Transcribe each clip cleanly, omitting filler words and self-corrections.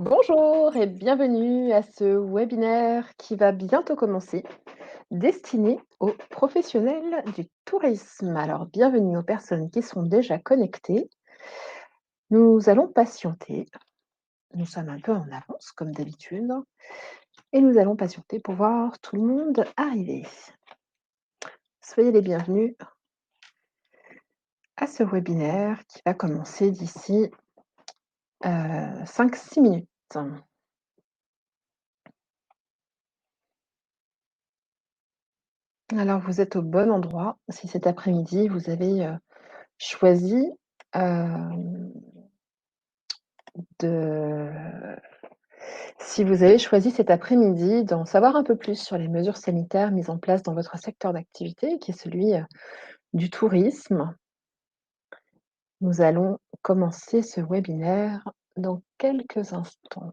Bonjour et bienvenue à ce webinaire qui va bientôt commencer, destiné aux professionnels du tourisme. Alors, bienvenue aux personnes qui sont déjà connectées. Nous allons patienter. Nous sommes un peu en avance, comme d'habitude, et nous allons patienter pour voir tout le monde arriver. Soyez les bienvenus à ce webinaire qui va commencer d'ici 5-6 minutes. Alors, vous êtes au bon endroit. Si cet après-midi, vous avez choisi de si vous avez choisi cet après-midi d'en savoir un peu plus sur les mesures sanitaires mises en place dans votre secteur d'activité, qui est celui du tourisme, nous allons commencer ce webinaire dans quelques instants.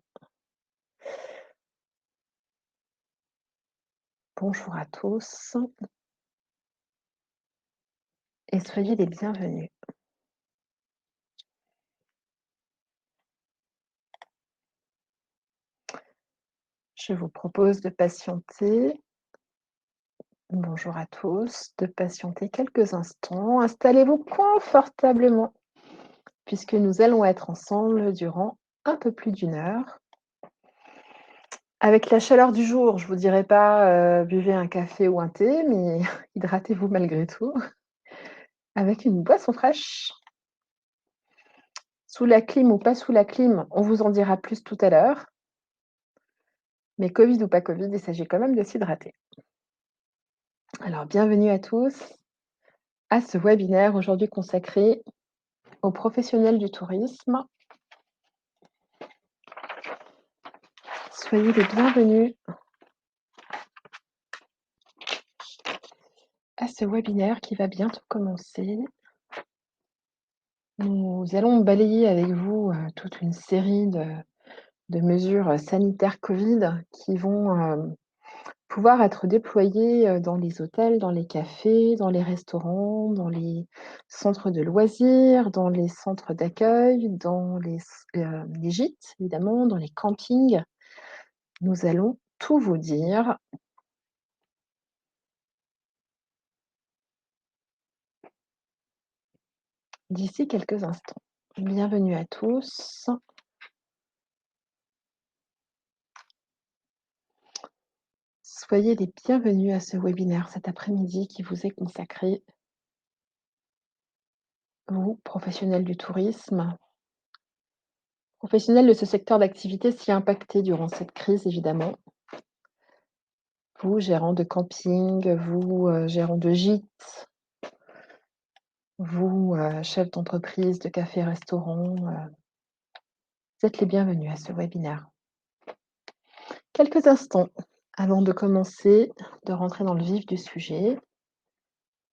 Bonjour à tous et soyez les bienvenus. Je vous propose de patienter. Bonjour à tous, de patienter quelques instants. Installez-vous confortablement puisque nous allons être ensemble durant un peu plus d'1 heure. Avec la chaleur du jour, je vous dirais pas, buvez un café ou un thé, mais hydratez-vous malgré tout avec une boisson fraîche. Sous la clim ou pas sous la clim, on vous en dira plus tout à l'heure. Mais Covid ou pas Covid, il s'agit quand même de s'hydrater. Alors bienvenue à tous à ce webinaire aujourd'hui consacré aux professionnels du tourisme. Soyez les bienvenus à ce webinaire qui va bientôt commencer. Nous allons balayer avec vous, toute une série de mesures sanitaires Covid qui vont, pouvoir être déployées, dans les hôtels, dans les cafés, dans les restaurants, dans les centres de loisirs, dans les centres d'accueil, dans les gîtes évidemment, dans les campings. Nous allons tout vous dire. D'ici quelques instants. Bienvenue à tous. Soyez les bienvenus à ce webinaire cet après-midi qui vous est consacré, vous, professionnels du tourisme, professionnels de ce secteur d'activité si impacté durant cette crise évidemment. Vous, gérants de camping, vous, gérants de gîtes, vous, chefs d'entreprise, de cafés-restaurants, vous êtes les bienvenus à ce webinaire. Quelques instants avant de commencer, de rentrer dans le vif du sujet,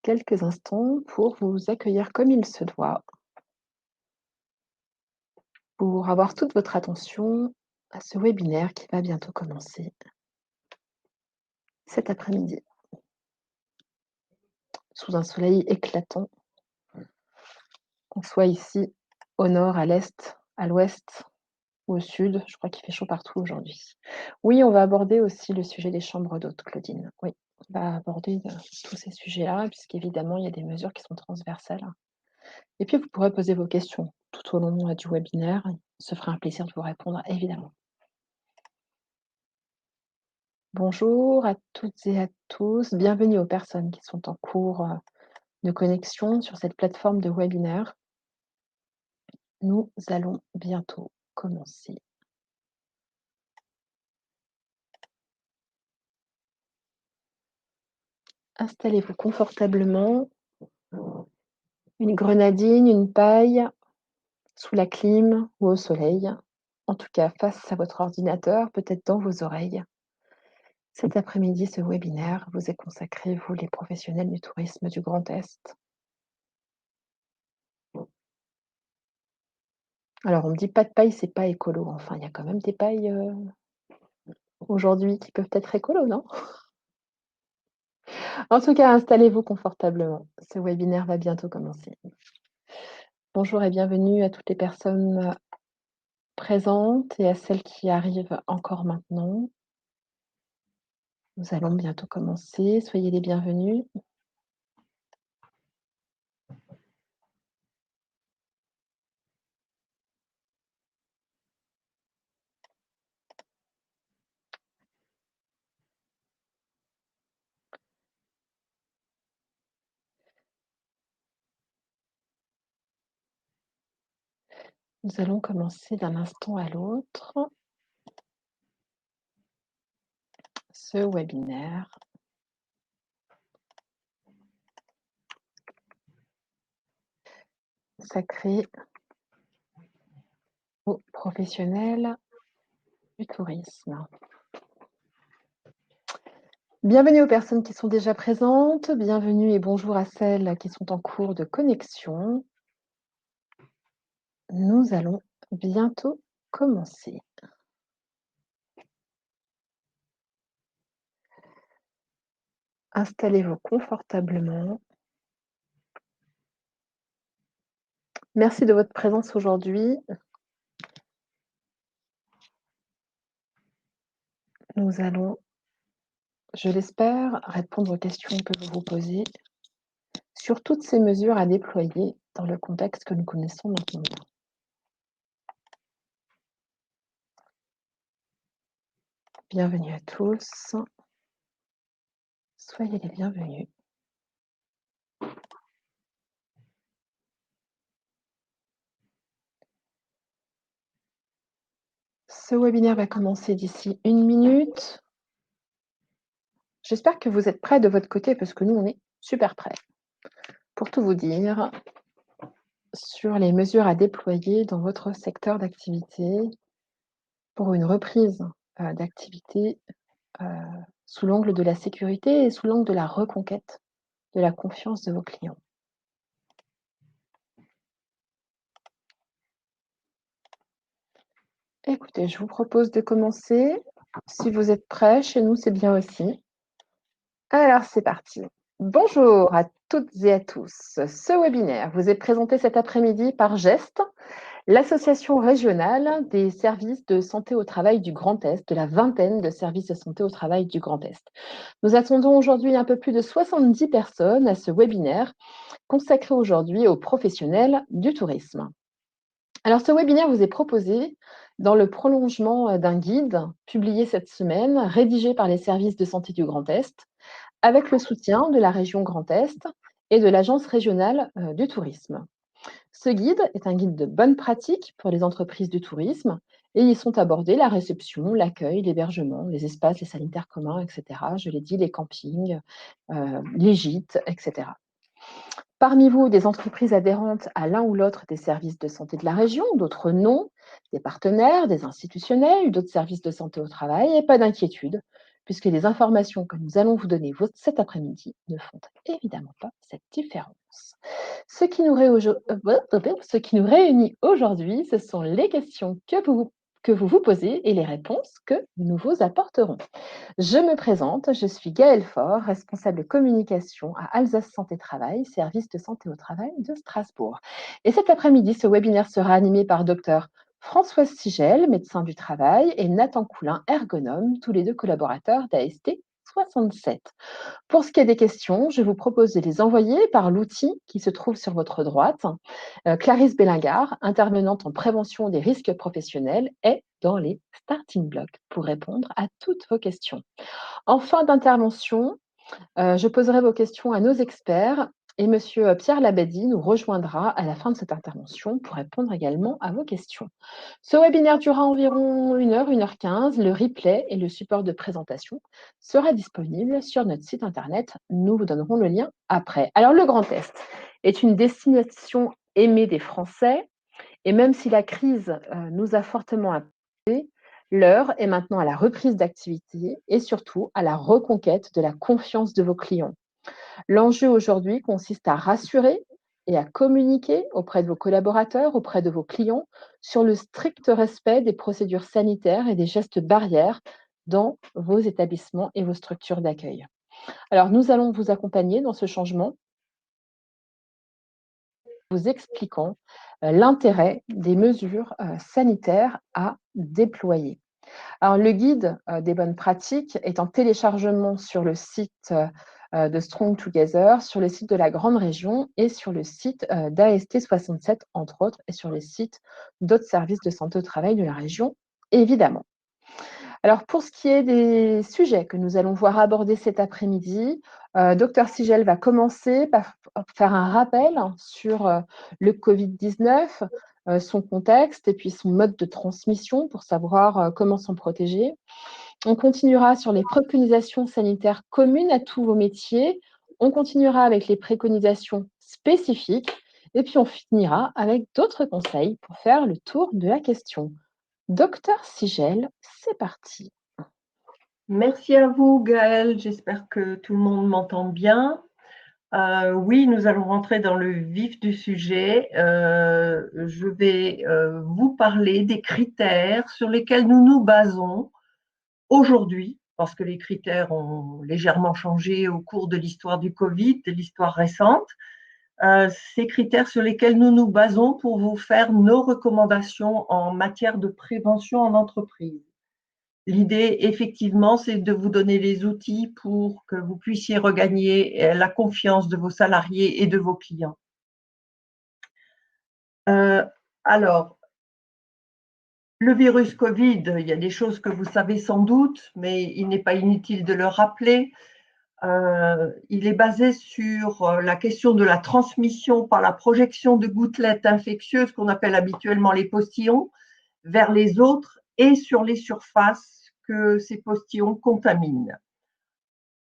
quelques instants pour vous accueillir comme il se doit, pour avoir toute votre attention à ce webinaire qui va bientôt commencer cet après-midi. Sous un soleil éclatant, qu'on soit ici au nord, à l'est, à l'ouest ou au sud, je crois qu'il fait chaud partout aujourd'hui. Oui, on va aborder aussi le sujet des chambres d'hôtes, Claudine. Oui, on va aborder, tous ces sujets-là puisqu'évidemment, il y a des mesures qui sont transversales et puis vous pourrez poser vos questions tout au long, du webinaire. On se fera un plaisir de vous répondre, évidemment. Bonjour à toutes et à tous, bienvenue aux personnes qui sont en cours, de connexion sur cette plateforme de webinaire. Nous allons bientôt commencer. Installez-vous confortablement. Une grenadine, une paille, sous la clim ou au soleil. En tout cas, face à votre ordinateur, peut-être dans vos oreilles. Cet après-midi, ce webinaire vous est consacré, vous les professionnels du tourisme du Grand Est. Alors on me dit: «Pas de paille, c'est pas écolo». Enfin, il y a quand même des pailles, aujourd'hui qui peuvent être écolos, non? En tout cas, installez-vous confortablement. Ce webinaire va bientôt commencer. Bonjour et bienvenue à toutes les personnes présentes et à celles qui arrivent encore maintenant. Nous allons bientôt commencer. Soyez les bienvenus. Nous allons commencer d'un instant à l'autre ce webinaire consacré aux professionnels du tourisme. Bienvenue aux personnes qui sont déjà présentes, bienvenue et bonjour à celles qui sont en cours de connexion. Nous allons bientôt commencer. Installez-vous confortablement. Merci de votre présence aujourd'hui. Nous allons, je l'espère, répondre aux questions que vous vous posez sur toutes ces mesures à déployer dans le contexte que nous connaissons maintenant. Bienvenue à tous. Soyez les bienvenus. Ce webinaire va commencer d'ici 1 minute. J'espère que vous êtes prêts de votre côté parce que nous, on est super prêts. Pour tout vous dire sur les mesures à déployer dans votre secteur d'activité pour une reprise d'activité sous l'angle de la sécurité et sous l'angle de la reconquête de la confiance de vos clients. Écoutez, je vous propose de commencer. Si vous êtes prêts, chez nous, c'est bien aussi. Alors, c'est parti. Bonjour à toutes et à tous. Ce webinaire vous est présenté cet après-midi par GEST, l'association régionale des services de santé au travail du Grand Est, de la vingtaine de services de santé au travail du Grand Est. Nous attendons aujourd'hui un peu plus de 70 personnes à ce webinaire consacré aujourd'hui aux professionnels du tourisme. Alors, ce webinaire vous est proposé dans le prolongement d'un guide publié cette semaine, rédigé par les services de santé du Grand Est, avec le soutien de la région Grand Est et de l'Agence régionale du tourisme. Ce guide est un guide de bonne pratique pour les entreprises du tourisme et y sont abordés la réception, l'accueil, l'hébergement, les espaces, les sanitaires communs, etc. Je l'ai dit, les campings, les gîtes, etc. Parmi vous, des entreprises adhérentes à l'un ou l'autre des services de santé de la région, d'autres non, des partenaires, des institutionnels ou d'autres services de santé au travail, et pas d'inquiétude, puisque les informations que nous allons vous donner cet après-midi ne font évidemment pas cette différence. Ce qui nous réunit aujourd'hui, ce sont les questions que vous vous posez et les réponses que nous vous apporterons. Je me présente, je suis Gaëlle Faure, responsable communication à Alsace Santé Travail, service de santé au travail de Strasbourg. Et cet après-midi, ce webinaire sera animé par Dr Françoise Sigel, médecin du travail, et Nathan Coulin, ergonome, tous les deux collaborateurs d'AST 67. Pour ce qui est des questions, je vous propose de les envoyer par l'outil qui se trouve sur votre droite. Clarisse Bellingard, intervenante en prévention des risques professionnels, est dans les starting blocks pour répondre à toutes vos questions. En fin d'intervention, je poserai vos questions à nos experts et Monsieur Pierre Labadie nous rejoindra à la fin de cette intervention pour répondre également à vos questions. Ce webinaire durera environ 1h, 1h15. Le replay et le support de présentation sera disponible sur notre site internet. Nous vous donnerons le lien après. Alors, le Grand Est est une destination aimée des Français et même si la crise nous a fortement impactés, l'heure est maintenant à la reprise d'activité et surtout à la reconquête de la confiance de vos clients. L'enjeu aujourd'hui consiste à rassurer et à communiquer auprès de vos collaborateurs, auprès de vos clients, sur le strict respect des procédures sanitaires et des gestes barrières dans vos établissements et vos structures d'accueil. Alors, nous allons vous accompagner dans ce changement vous expliquant l'intérêt des mesures sanitaires à déployer. Alors, le guide des bonnes pratiques est en téléchargement sur le site de Strong Together, sur le site de la Grande Région et sur le site d'AST 67, entre autres, et sur les sites d'autres services de santé au travail de la région, évidemment. Alors, pour ce qui est des sujets que nous allons voir aborder cet après-midi, Dr Sigel va commencer par faire un rappel sur le Covid-19, son contexte et puis son mode de transmission pour savoir comment s'en protéger. On continuera sur les préconisations sanitaires communes à tous vos métiers. On continuera avec les préconisations spécifiques et puis on finira avec d'autres conseils pour faire le tour de la question. Docteur Sigel, c'est parti. Merci à vous, Gaëlle. J'espère que tout le monde m'entend bien. Oui, nous allons rentrer dans le vif du sujet. Je vais vous parler des critères sur lesquels nous nous basons aujourd'hui, parce que les critères ont légèrement changé au cours de l'histoire du Covid, de l'histoire récente. Ces critères sur lesquels nous nous basons pour vous faire nos recommandations en matière de prévention en entreprise. L'idée, effectivement, c'est de vous donner les outils pour que vous puissiez regagner la confiance de vos salariés et de vos clients. Alors, le virus Covid, il y a des choses que vous savez sans doute, mais il n'est pas inutile de le rappeler. Il est basé sur la question de la transmission par la projection de gouttelettes infectieuses qu'on appelle habituellement les postillons vers les autres et sur les surfaces que ces postillons contaminent.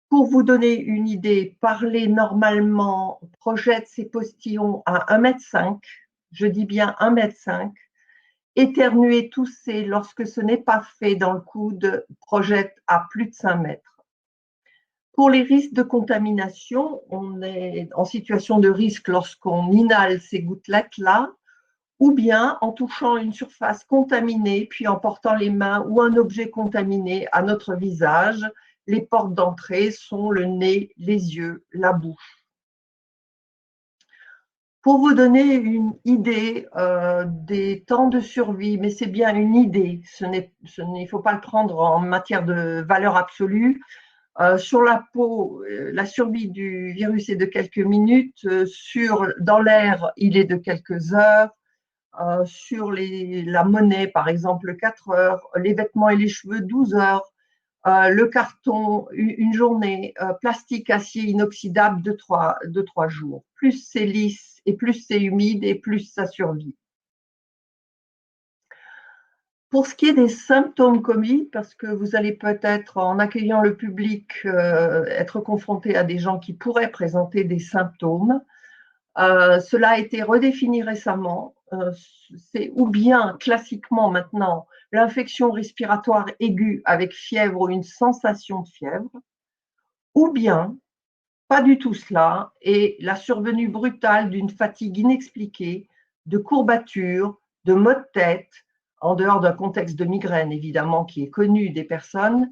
Pour vous donner une idée, parler normalement projette ces postillons à 1,5 m, je dis bien 1,5 m, éternuer, tousser lorsque ce n'est pas fait dans le coude projette à plus de 5 mètres. Pour les risques de contamination, on est en situation de risque lorsqu'on inhale ces gouttelettes-là, ou bien en touchant une surface contaminée, puis en portant les mains ou un objet contaminé à notre visage. Les portes d'entrée sont le nez, les yeux, la bouche. Pour vous donner une idée des temps de survie, mais c'est bien une idée, il ne faut pas le prendre en matière de valeur absolue. Sur la peau, la survie du virus est de quelques minutes. Dans l'air, il est de quelques heures. Sur la monnaie, par exemple, 4 heures. Les vêtements et les cheveux, 12 heures. Le carton, une journée. Plastique, acier inoxydable, de 3 jours. Plus c'est lisse et plus c'est humide et plus ça survit. Pour ce qui est des symptômes Covid, parce que vous allez peut-être, en accueillant le public, être confronté à des gens qui pourraient présenter des symptômes, cela a été redéfini récemment. C'est ou bien classiquement maintenant l'infection respiratoire aiguë avec fièvre ou une sensation de fièvre, ou bien pas du tout cela, et la survenue brutale d'une fatigue inexpliquée, de courbatures, de maux de tête, en dehors d'un contexte de migraine évidemment qui est connu des personnes,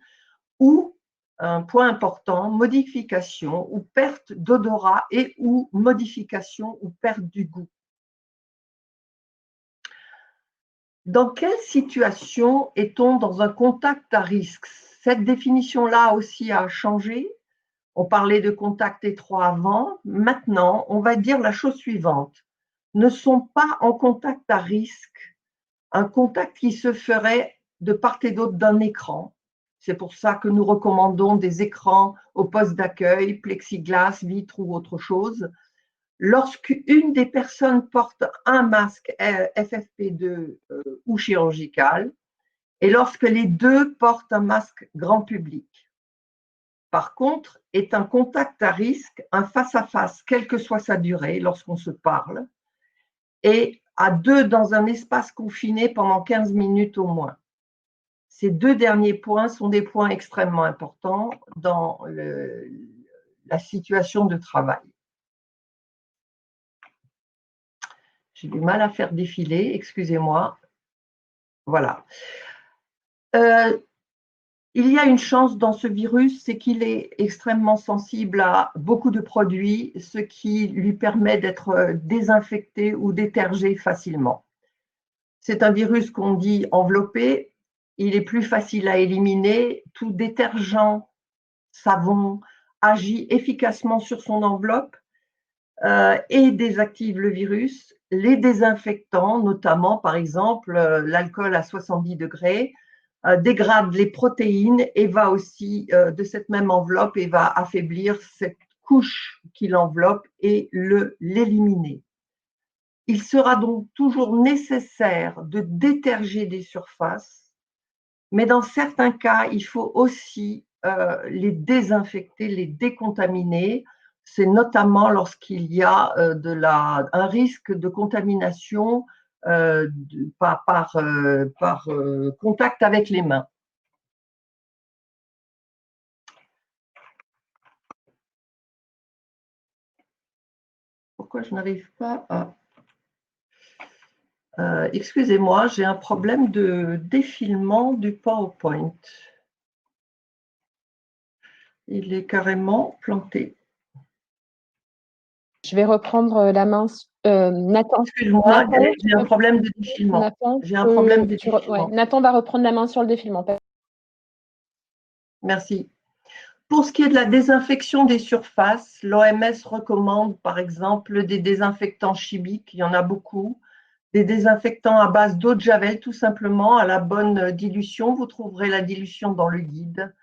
ou, un point important, modification ou perte d'odorat et ou modification ou perte du goût. Dans quelle situation est-on dans un contact à risque? Cette définition-là aussi a changé. On parlait de contact étroit avant. Maintenant, on va dire la chose suivante. Ne sont pas en contact à risque, un contact qui se ferait de part et d'autre d'un écran. C'est pour ça que nous recommandons des écrans au poste d'accueil, plexiglas, vitre ou autre chose. Lorsqu'une des personnes porte un masque FFP2 ou chirurgical, et lorsque les deux portent un masque grand public. Par contre, est un contact à risque, un face-à-face, quelle que soit sa durée, lorsqu'on se parle, et à deux dans un espace confiné pendant 15 minutes au moins. Ces deux derniers points sont des points extrêmement importants dans la situation de travail. J'ai du mal à faire défiler, excusez-moi. Voilà. Il y a une chance dans ce virus, c'est qu'il est extrêmement sensible à beaucoup de produits, ce qui lui permet d'être désinfecté ou détergé facilement. C'est un virus qu'on dit enveloppé, il est plus facile à éliminer. Tout détergent, savon, agit efficacement sur son enveloppe et désactive le virus. Les désinfectants, notamment par exemple l'alcool à 70 degrés, dégrade les protéines et va aussi de cette même enveloppe et va affaiblir cette couche qui l'enveloppe et l'éliminer. Il sera donc toujours nécessaire de déterger des surfaces, mais dans certains cas, il faut aussi les désinfecter, les décontaminer. C'est notamment lorsqu'il y a un risque de contamination par contact avec les mains. Pourquoi je n'arrive pas à… excusez-moi, j'ai un problème de défilement du PowerPoint. Il est carrément planté. Je vais reprendre la main. Nathan. Excuse-moi, j'ai un problème de défilement. Nathan, j'ai un problème de défilement. Nathan va reprendre la main sur le défilement. Merci. Pour ce qui est de la désinfection des surfaces, l'OMS recommande par exemple des désinfectants chimiques, il y en a beaucoup, des désinfectants à base d'eau de javel tout simplement à la bonne dilution. Vous trouverez la dilution dans le guide.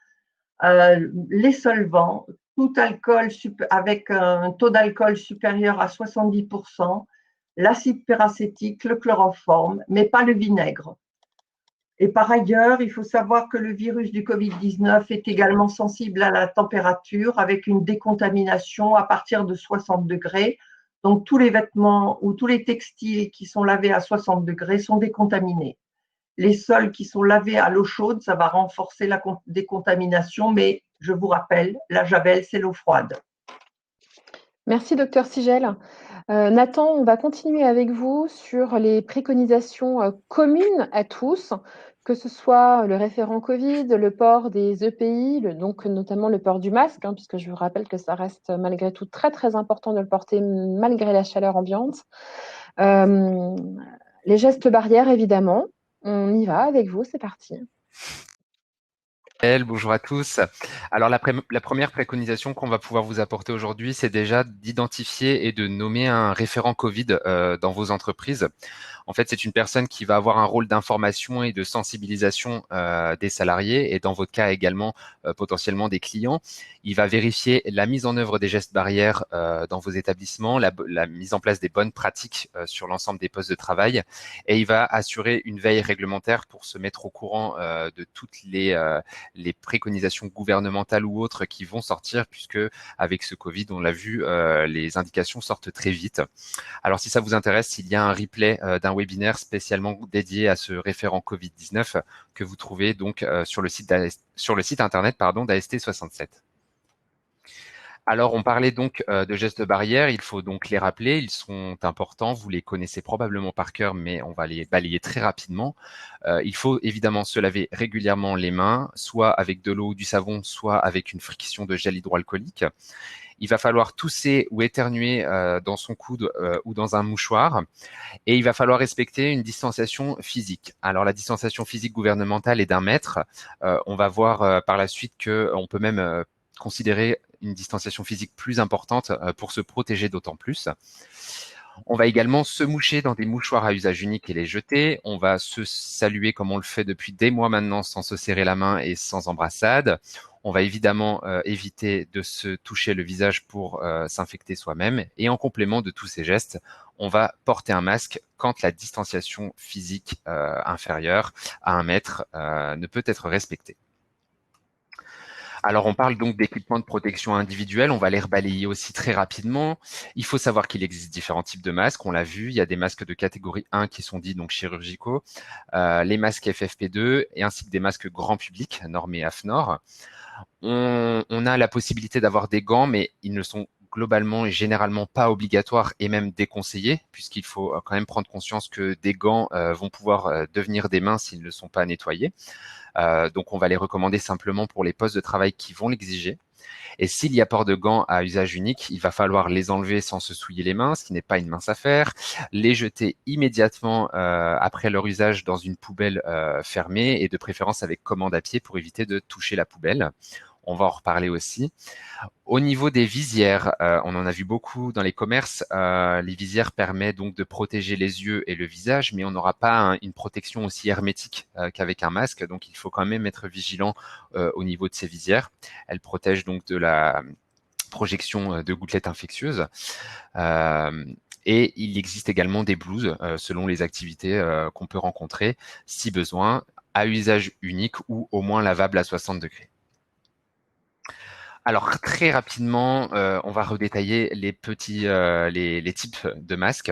Les solvants, tout alcool avec un taux d'alcool supérieur à 70%, l'acide peracétique, le chloroforme, mais pas le vinaigre. Et par ailleurs, il faut savoir que le virus du Covid-19 est également sensible à la température avec une décontamination à partir de 60 degrés. Donc, tous les vêtements ou tous les textiles qui sont lavés à 60 degrés sont décontaminés. Les sols qui sont lavés à l'eau chaude, ça va renforcer la décontamination, mais je vous rappelle, la javel, c'est l'eau froide. Merci, docteur Sigel. Nathan, on va continuer avec vous sur les préconisations communes à tous, que ce soit le référent Covid, le port des EPI, donc notamment le port du masque, puisque je vous rappelle que ça reste malgré tout très très important de le porter malgré la chaleur ambiante. Les gestes barrières, évidemment. On y va avec vous, c'est parti. Bonjour à tous. Alors la première préconisation qu'on va pouvoir vous apporter aujourd'hui, c'est déjà d'identifier et de nommer un référent Covid dans vos entreprises. En fait, c'est une personne qui va avoir un rôle d'information et de sensibilisation des salariés et dans votre cas également potentiellement des clients. Il va vérifier la mise en œuvre des gestes barrières dans vos établissements, la mise en place des bonnes pratiques sur l'ensemble des postes de travail et il va assurer une veille réglementaire pour se mettre au courant de toutes les préconisations gouvernementales ou autres qui vont sortir puisque avec ce Covid, on l'a vu, les indications sortent très vite. Alors, si ça vous intéresse, il y a un replay d'un webinaire spécialement dédié à ce référent Covid-19 que vous trouvez donc sur le site internet d'AST67. Alors, on parlait donc de gestes barrières, il faut donc les rappeler, ils sont importants, vous les connaissez probablement par cœur, mais on va les balayer très rapidement. Il faut évidemment se laver régulièrement les mains, soit avec de l'eau ou du savon, soit avec une friction de gel hydroalcoolique. Il va falloir tousser ou éternuer dans son coude ou dans un mouchoir. Et il va falloir respecter une distanciation physique. Alors, la distanciation physique gouvernementale est d'1 mètre. On va voir par la suite qu'on peut même considérer une distanciation physique plus importante pour se protéger d'autant plus. On va également se moucher dans des mouchoirs à usage unique et les jeter. On va se saluer comme on le fait depuis des mois maintenant sans se serrer la main et sans embrassade. On va évidemment éviter de se toucher le visage pour s'infecter soi-même. Et en complément de tous ces gestes, on va porter un masque quand la distanciation physique inférieure à 1 mètre ne peut être respectée. Alors, on parle donc d'équipements de protection individuelle. On va les rebalayer aussi très rapidement. Il faut savoir qu'il existe différents types de masques. On l'a vu, il y a des masques de catégorie 1 qui sont dits donc chirurgicaux, les masques FFP2 et ainsi que des masques grand public normés AFNOR. On a la possibilité d'avoir des gants, mais ils ne sont globalement et généralement pas obligatoire et même déconseillé, puisqu'il faut quand même prendre conscience que des gants vont pouvoir devenir des mains s'ils ne sont pas nettoyés. Donc, on va les recommander simplement pour les postes de travail qui vont l'exiger. Et s'il y a port de gants à usage unique, il va falloir les enlever sans se souiller les mains, ce qui n'est pas une mince affaire, les jeter immédiatement après leur usage dans une poubelle fermée et de préférence avec commande à pied pour éviter de toucher la poubelle. On va en reparler aussi. Au niveau des visières, on en a vu beaucoup dans les commerces. Les visières permettent donc de protéger les yeux et le visage, mais on n'aura pas une protection aussi hermétique qu'avec un masque. Donc, il faut quand même être vigilant au niveau de ces visières. Elles protègent donc de la projection de gouttelettes infectieuses. Et il existe également des blouses selon les activités qu'on peut rencontrer, si besoin, à usage unique ou au moins lavable à 60 degrés. Alors très rapidement, on va redétailler les petits, les types de masques.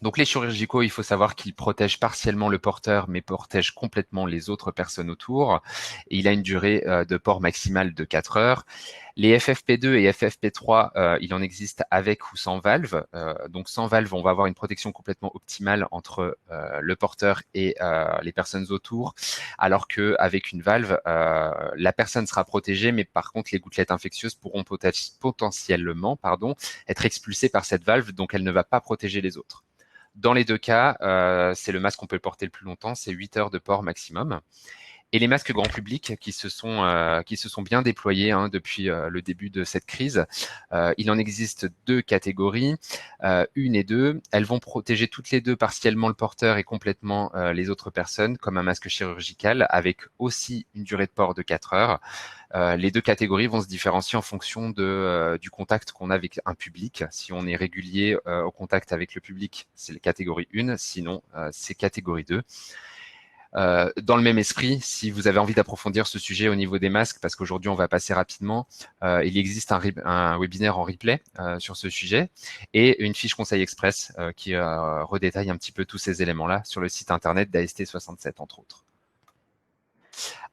Donc les chirurgicaux, il faut savoir qu'ils protègent partiellement le porteur, mais protègent complètement les autres personnes autour. Et il a une durée de port maximale de 4 heures. Les FFP2 et FFP3, il en existe avec ou sans valve. Donc sans valve, on va avoir une protection complètement optimale entre le porteur et les personnes autour, alors qu'avec une valve, la personne sera protégée, mais par contre, les gouttelettes infectieuses pourront potentiellement être expulsées par cette valve, donc elle ne va pas protéger les autres. Dans les deux cas, c'est le masque qu'on peut porter le plus longtemps, c'est 8 heures de port maximum. Et les masques grand public qui se sont bien déployés depuis le début de cette crise. Il en existe 2 catégories, 1 et 2. Elles vont protéger toutes les deux partiellement le porteur et complètement les autres personnes, comme un masque chirurgical, avec aussi une durée de port de 4 heures. Les 2 catégories vont se différencier en fonction du contact qu'on a avec un public. Si on est régulier au contact avec le public, c'est la catégorie 1, sinon c'est catégorie 2. Dans le même esprit, si vous avez envie d'approfondir ce sujet au niveau des masques, parce qu'aujourd'hui on va passer rapidement, il existe un webinaire en replay sur ce sujet et une fiche conseil express qui redétaille un petit peu tous ces éléments-là sur le site internet d'AST67 entre autres.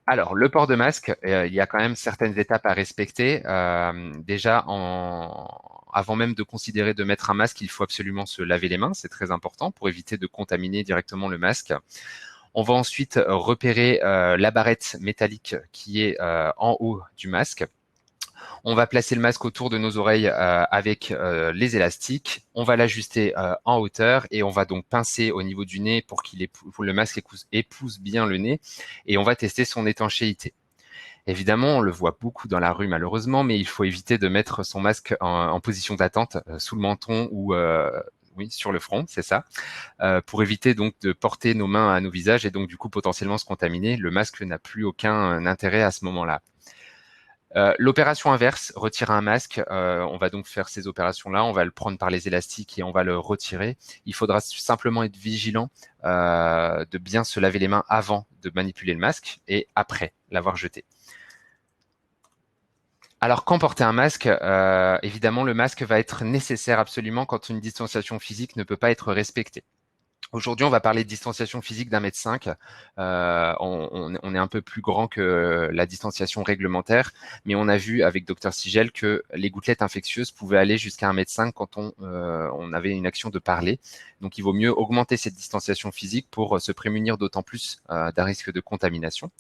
Alors, le port de masque, il y a quand même certaines étapes à respecter. Déjà, avant même de considérer de mettre un masque, il faut absolument se laver les mains, c'est très important pour éviter de contaminer directement le masque. On va ensuite repérer la barrette métallique qui est en haut du masque. On va placer le masque autour de nos oreilles avec les élastiques. On va l'ajuster en hauteur et on va donc pincer au niveau du nez pour que le masque épouse bien le nez et on va tester son étanchéité. Évidemment, on le voit beaucoup dans la rue malheureusement, mais il faut éviter de mettre son masque en position d'attente sous le menton ou oui, sur le front, c'est ça, pour éviter donc de porter nos mains à nos visages et donc du coup potentiellement se contaminer. Le masque n'a plus aucun intérêt à ce moment-là. L'opération inverse, retirer un masque, on va donc faire ces opérations-là, on va le prendre par les élastiques et on va le retirer. Il faudra simplement être vigilant de bien se laver les mains avant de manipuler le masque et après l'avoir jeté. Alors, quand porter un masque, évidemment, le masque va être nécessaire absolument quand une distanciation physique ne peut pas être respectée. Aujourd'hui, on va parler de distanciation physique d'1,5 m. On est un peu plus grand que la distanciation réglementaire, mais on a vu avec Dr Sigel que les gouttelettes infectieuses pouvaient aller jusqu'à 1,5 m quand on avait une action de parler. Donc, il vaut mieux augmenter cette distanciation physique pour se prémunir d'autant plus d'un risque de contamination.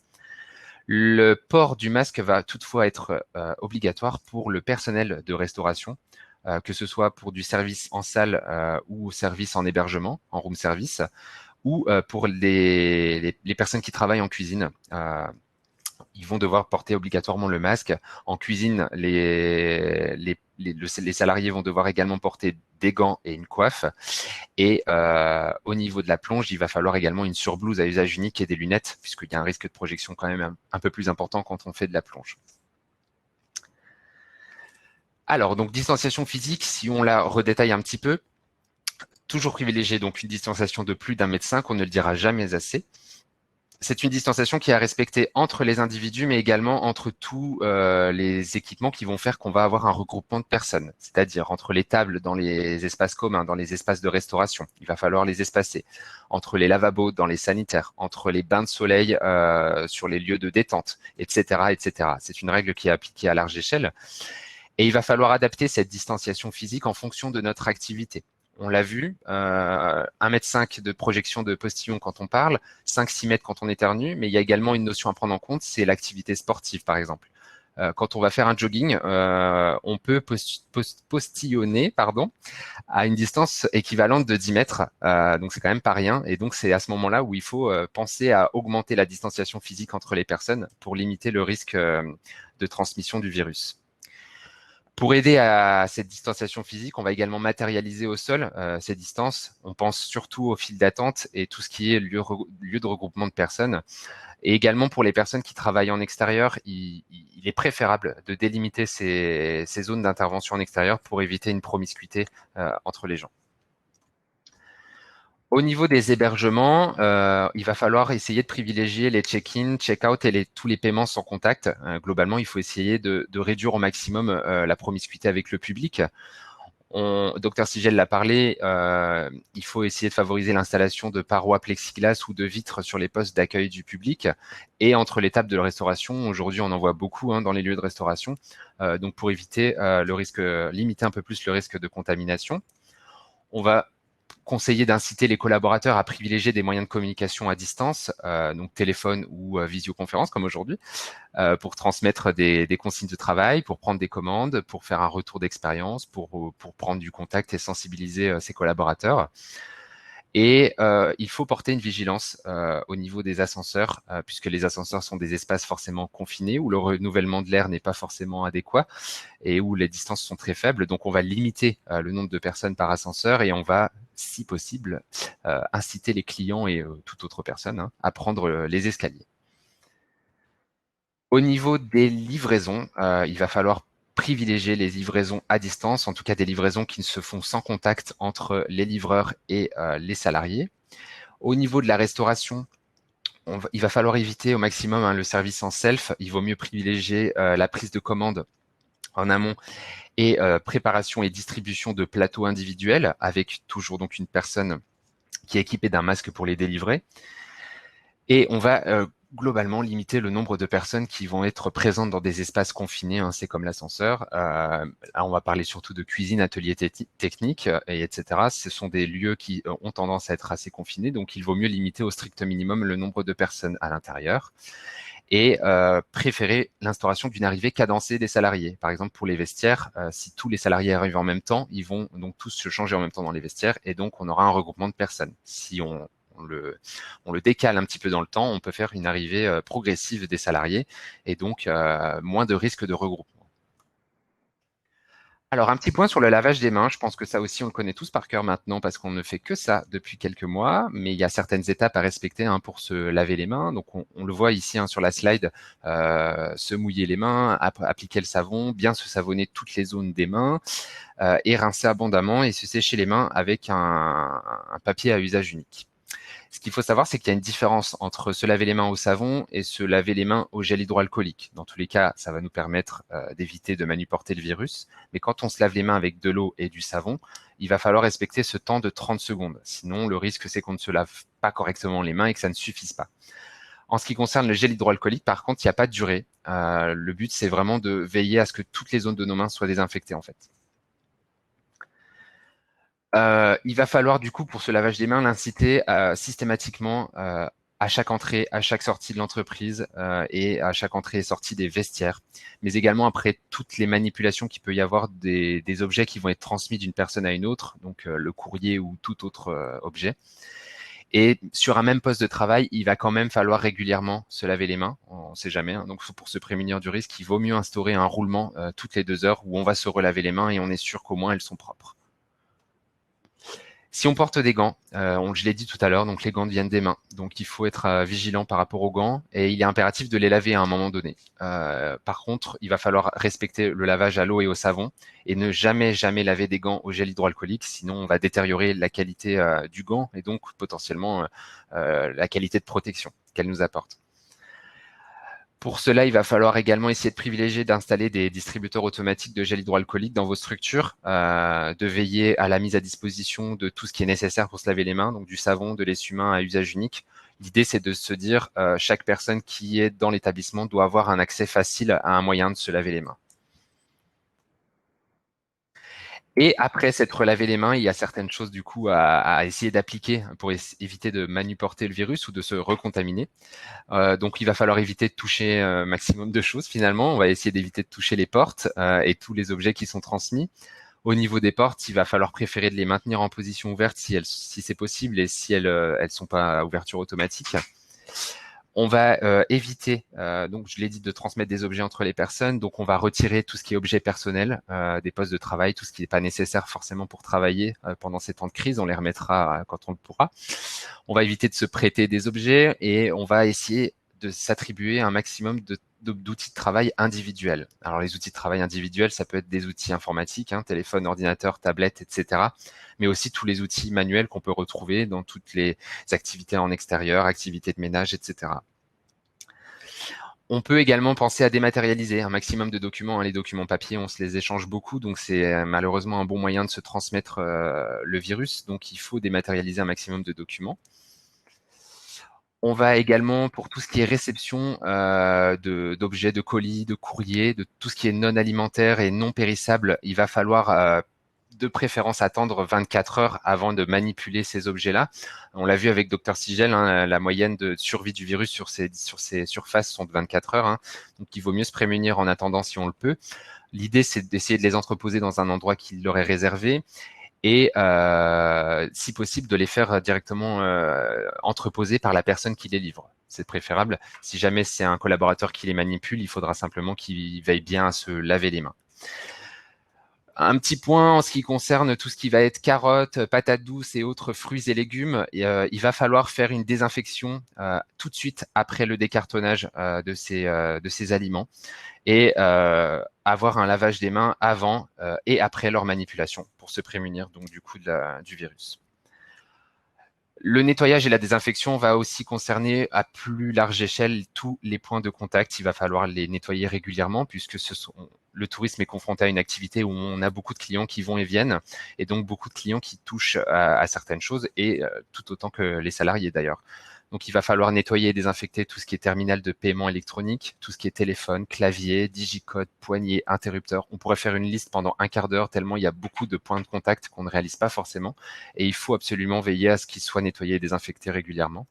Le port du masque va toutefois être obligatoire pour le personnel de restauration, que ce soit pour du service en salle ou service en hébergement, en room service, ou pour les personnes qui travaillent en cuisine. Ils vont devoir porter obligatoirement le masque. En cuisine, les salariés vont devoir également porter des gants et une coiffe. Et au niveau de la plonge, il va falloir également une surblouse à usage unique et des lunettes, puisqu'il y a un risque de projection quand même un peu plus important quand on fait de la plonge. Alors, donc distanciation physique, si on la redétaille un petit peu, toujours privilégier donc une distanciation de plus d'1,5 m, on ne le dira jamais assez. C'est une distanciation qui est à respecter entre les individus, mais également entre tous les équipements qui vont faire qu'on va avoir un regroupement de personnes, c'est-à-dire entre les tables dans les espaces communs, dans les espaces de restauration, il va falloir les espacer, entre les lavabos dans les sanitaires, entre les bains de soleil sur les lieux de détente, etc., etc. C'est une règle qui est appliquée à large échelle. Et il va falloir adapter cette distanciation physique en fonction de notre activité. On l'a vu, 1,5 m de projection de postillon quand on parle, 5-6 mètres quand on éternue, mais il y a également une notion à prendre en compte, c'est l'activité sportive, par exemple. Quand on va faire un jogging, on peut postillonner, à une distance équivalente de 10 mètres. Donc, c'est quand même pas rien. Et donc, c'est à ce moment-là où il faut penser à augmenter la distanciation physique entre les personnes pour limiter le risque de transmission du virus. Pour aider à cette distanciation physique, on va également matérialiser au sol ces distances. On pense surtout aux files d'attente et tout ce qui est lieu de regroupement de personnes. Et également pour les personnes qui travaillent en extérieur, il est préférable de délimiter ces zones d'intervention en extérieur pour éviter une promiscuité entre les gens. Au niveau des hébergements, il va falloir essayer de privilégier les check-in, check-out et tous les paiements sans contact. Globalement, il faut essayer de réduire au maximum la promiscuité avec le public. Dr Sigel l'a parlé, il faut essayer de favoriser l'installation de parois plexiglas ou de vitres sur les postes d'accueil du public et entre les tables de restauration. Aujourd'hui, on en voit beaucoup dans les lieux de restauration, donc pour éviter limiter un peu plus le risque de contamination. On va conseiller d'inciter les collaborateurs à privilégier des moyens de communication à distance, donc téléphone ou visioconférence comme aujourd'hui, pour transmettre des consignes de travail, pour prendre des commandes, pour faire un retour d'expérience, pour prendre du contact et sensibiliser ses collaborateurs. Et il faut porter une vigilance au niveau des ascenseurs, puisque les ascenseurs sont des espaces forcément confinés, où le renouvellement de l'air n'est pas forcément adéquat et où les distances sont très faibles. Donc, on va limiter le nombre de personnes par ascenseur et on va, si possible, inciter les clients et toute autre personne à prendre les escaliers. Au niveau des livraisons, il va falloir privilégier les livraisons à distance, en tout cas des livraisons qui ne se font sans contact entre les livreurs et les salariés. Au niveau de la restauration, il va falloir éviter au maximum le service en self. Il vaut mieux privilégier la prise de commande en amont et préparation et distribution de plateaux individuels avec toujours donc une personne qui est équipée d'un masque pour les délivrer. Et on va globalement limiter le nombre de personnes qui vont être présentes dans des espaces confinés, c'est comme l'ascenseur. Là, on va parler surtout de cuisine, ateliers techniques, etc. Ce sont des lieux qui ont tendance à être assez confinés, donc il vaut mieux limiter au strict minimum le nombre de personnes à l'intérieur et préférer l'instauration d'une arrivée cadencée des salariés. Par exemple, pour les vestiaires, si tous les salariés arrivent en même temps, ils vont donc tous se changer en même temps dans les vestiaires et donc on aura un regroupement de personnes. Si on le décale un petit peu dans le temps, on peut faire une arrivée progressive des salariés et donc moins de risques de regroupement. Alors, un petit point sur le lavage des mains. Je pense que ça aussi, on le connaît tous par cœur maintenant parce qu'on ne fait que ça depuis quelques mois, mais il y a certaines étapes à respecter pour se laver les mains. Donc, on le voit ici sur la slide, se mouiller les mains, appliquer le savon, bien se savonner toutes les zones des mains et rincer abondamment et se sécher les mains avec un papier à usage unique. Ce qu'il faut savoir, c'est qu'il y a une différence entre se laver les mains au savon et se laver les mains au gel hydroalcoolique. Dans tous les cas, ça va nous permettre d'éviter de maniporter le virus. Mais quand on se lave les mains avec de l'eau et du savon, il va falloir respecter ce temps de 30 secondes. Sinon, le risque, c'est qu'on ne se lave pas correctement les mains et que ça ne suffise pas. En ce qui concerne le gel hydroalcoolique, par contre, il n'y a pas de durée. Le but, c'est vraiment de veiller à ce que toutes les zones de nos mains soient désinfectées, en fait. Il va falloir du coup pour ce lavage des mains l'inciter systématiquement à chaque entrée, à chaque sortie de l'entreprise et à chaque entrée et sortie des vestiaires, mais également après toutes les manipulations qu'il peut y avoir des objets qui vont être transmis d'une personne à une autre, donc le courrier ou tout autre objet. Et sur un même poste de travail, il va quand même falloir régulièrement se laver les mains, on ne sait jamais. Donc pour se prémunir du risque, il vaut mieux instaurer un roulement toutes les 2 heures où on va se relaver les mains et on est sûr qu'au moins elles sont propres. Si on porte des gants, je l'ai dit tout à l'heure, donc les gants viennent des mains. Donc il faut être vigilant par rapport aux gants et il est impératif de les laver à un moment donné. Par contre, il va falloir respecter le lavage à l'eau et au savon et ne jamais laver des gants au gel hydroalcoolique, sinon on va détériorer la qualité du gant et donc potentiellement la qualité de protection qu'elle nous apporte. Pour cela, il va falloir également essayer de privilégier d'installer des distributeurs automatiques de gel hydroalcoolique dans vos structures, de veiller à la mise à disposition de tout ce qui est nécessaire pour se laver les mains, donc du savon, de l'essuie-main à usage unique. L'idée, c'est de se dire chaque personne qui est dans l'établissement doit avoir un accès facile à un moyen de se laver les mains. Et après s'être lavé les mains, il y a certaines choses du coup à essayer d'appliquer pour éviter de manuporter le virus ou de se recontaminer. Donc, il va falloir éviter de toucher un maximum de choses finalement. On va essayer d'éviter de toucher les portes et tous les objets qui sont transmis. Au niveau des portes, il va falloir préférer de les maintenir en position ouverte si c'est possible et si elles sont pas à ouverture automatique. On va éviter, donc je l'ai dit, de transmettre des objets entre les personnes. Donc, on va retirer tout ce qui est objet personnel des postes de travail, tout ce qui n'est pas nécessaire forcément pour travailler pendant ces temps de crise. On les remettra quand on le pourra. On va éviter de se prêter des objets et on va essayer de s'attribuer un maximum d'outils de travail individuels. Alors, les outils de travail individuels, ça peut être des outils informatiques, téléphone, ordinateur, tablette, etc. Mais aussi tous les outils manuels qu'on peut retrouver dans toutes les activités en extérieur, activités de ménage, etc. On peut également penser à dématérialiser un maximum de documents. Les documents papier, on se les échange beaucoup, donc c'est malheureusement un bon moyen de se transmettre le virus. Donc, il faut dématérialiser un maximum de documents. On va également, pour tout ce qui est réception d'objets, de colis, de courriers, de tout ce qui est non alimentaire et non périssable, il va falloir de préférence attendre 24 heures avant de manipuler ces objets-là. On l'a vu avec Dr Sigel, la moyenne de survie du virus sur ces surfaces sont de 24 heures. Donc, il vaut mieux se prémunir en attendant si on le peut. L'idée, c'est d'essayer de les entreposer dans un endroit qui leur est réservé et si possible de les faire directement entreposer par la personne qui les livre. C'est préférable. Si jamais c'est un collaborateur qui les manipule, il faudra simplement qu'il veille bien à se laver les mains. Un petit point en ce qui concerne tout ce qui va être carottes, patates douces et autres fruits et légumes, il va falloir faire une désinfection tout de suite après le décartonnage de ces aliments et avoir un lavage des mains avant et après leur manipulation pour se prémunir donc du coup du virus. Le nettoyage et la désinfection va aussi concerner à plus large échelle tous les points de contact. Il va falloir les nettoyer régulièrement puisque le tourisme est confronté à une activité où on a beaucoup de clients qui vont et viennent et donc beaucoup de clients qui touchent à certaines choses et tout autant que les salariés d'ailleurs. Donc, il va falloir nettoyer et désinfecter tout ce qui est terminal de paiement électronique, tout ce qui est téléphone, clavier, digicode, poignée, interrupteur. On pourrait faire une liste pendant un quart d'heure tellement il y a beaucoup de points de contact qu'on ne réalise pas forcément. Et il faut absolument veiller à ce qu'ils soient nettoyés et désinfectés régulièrement.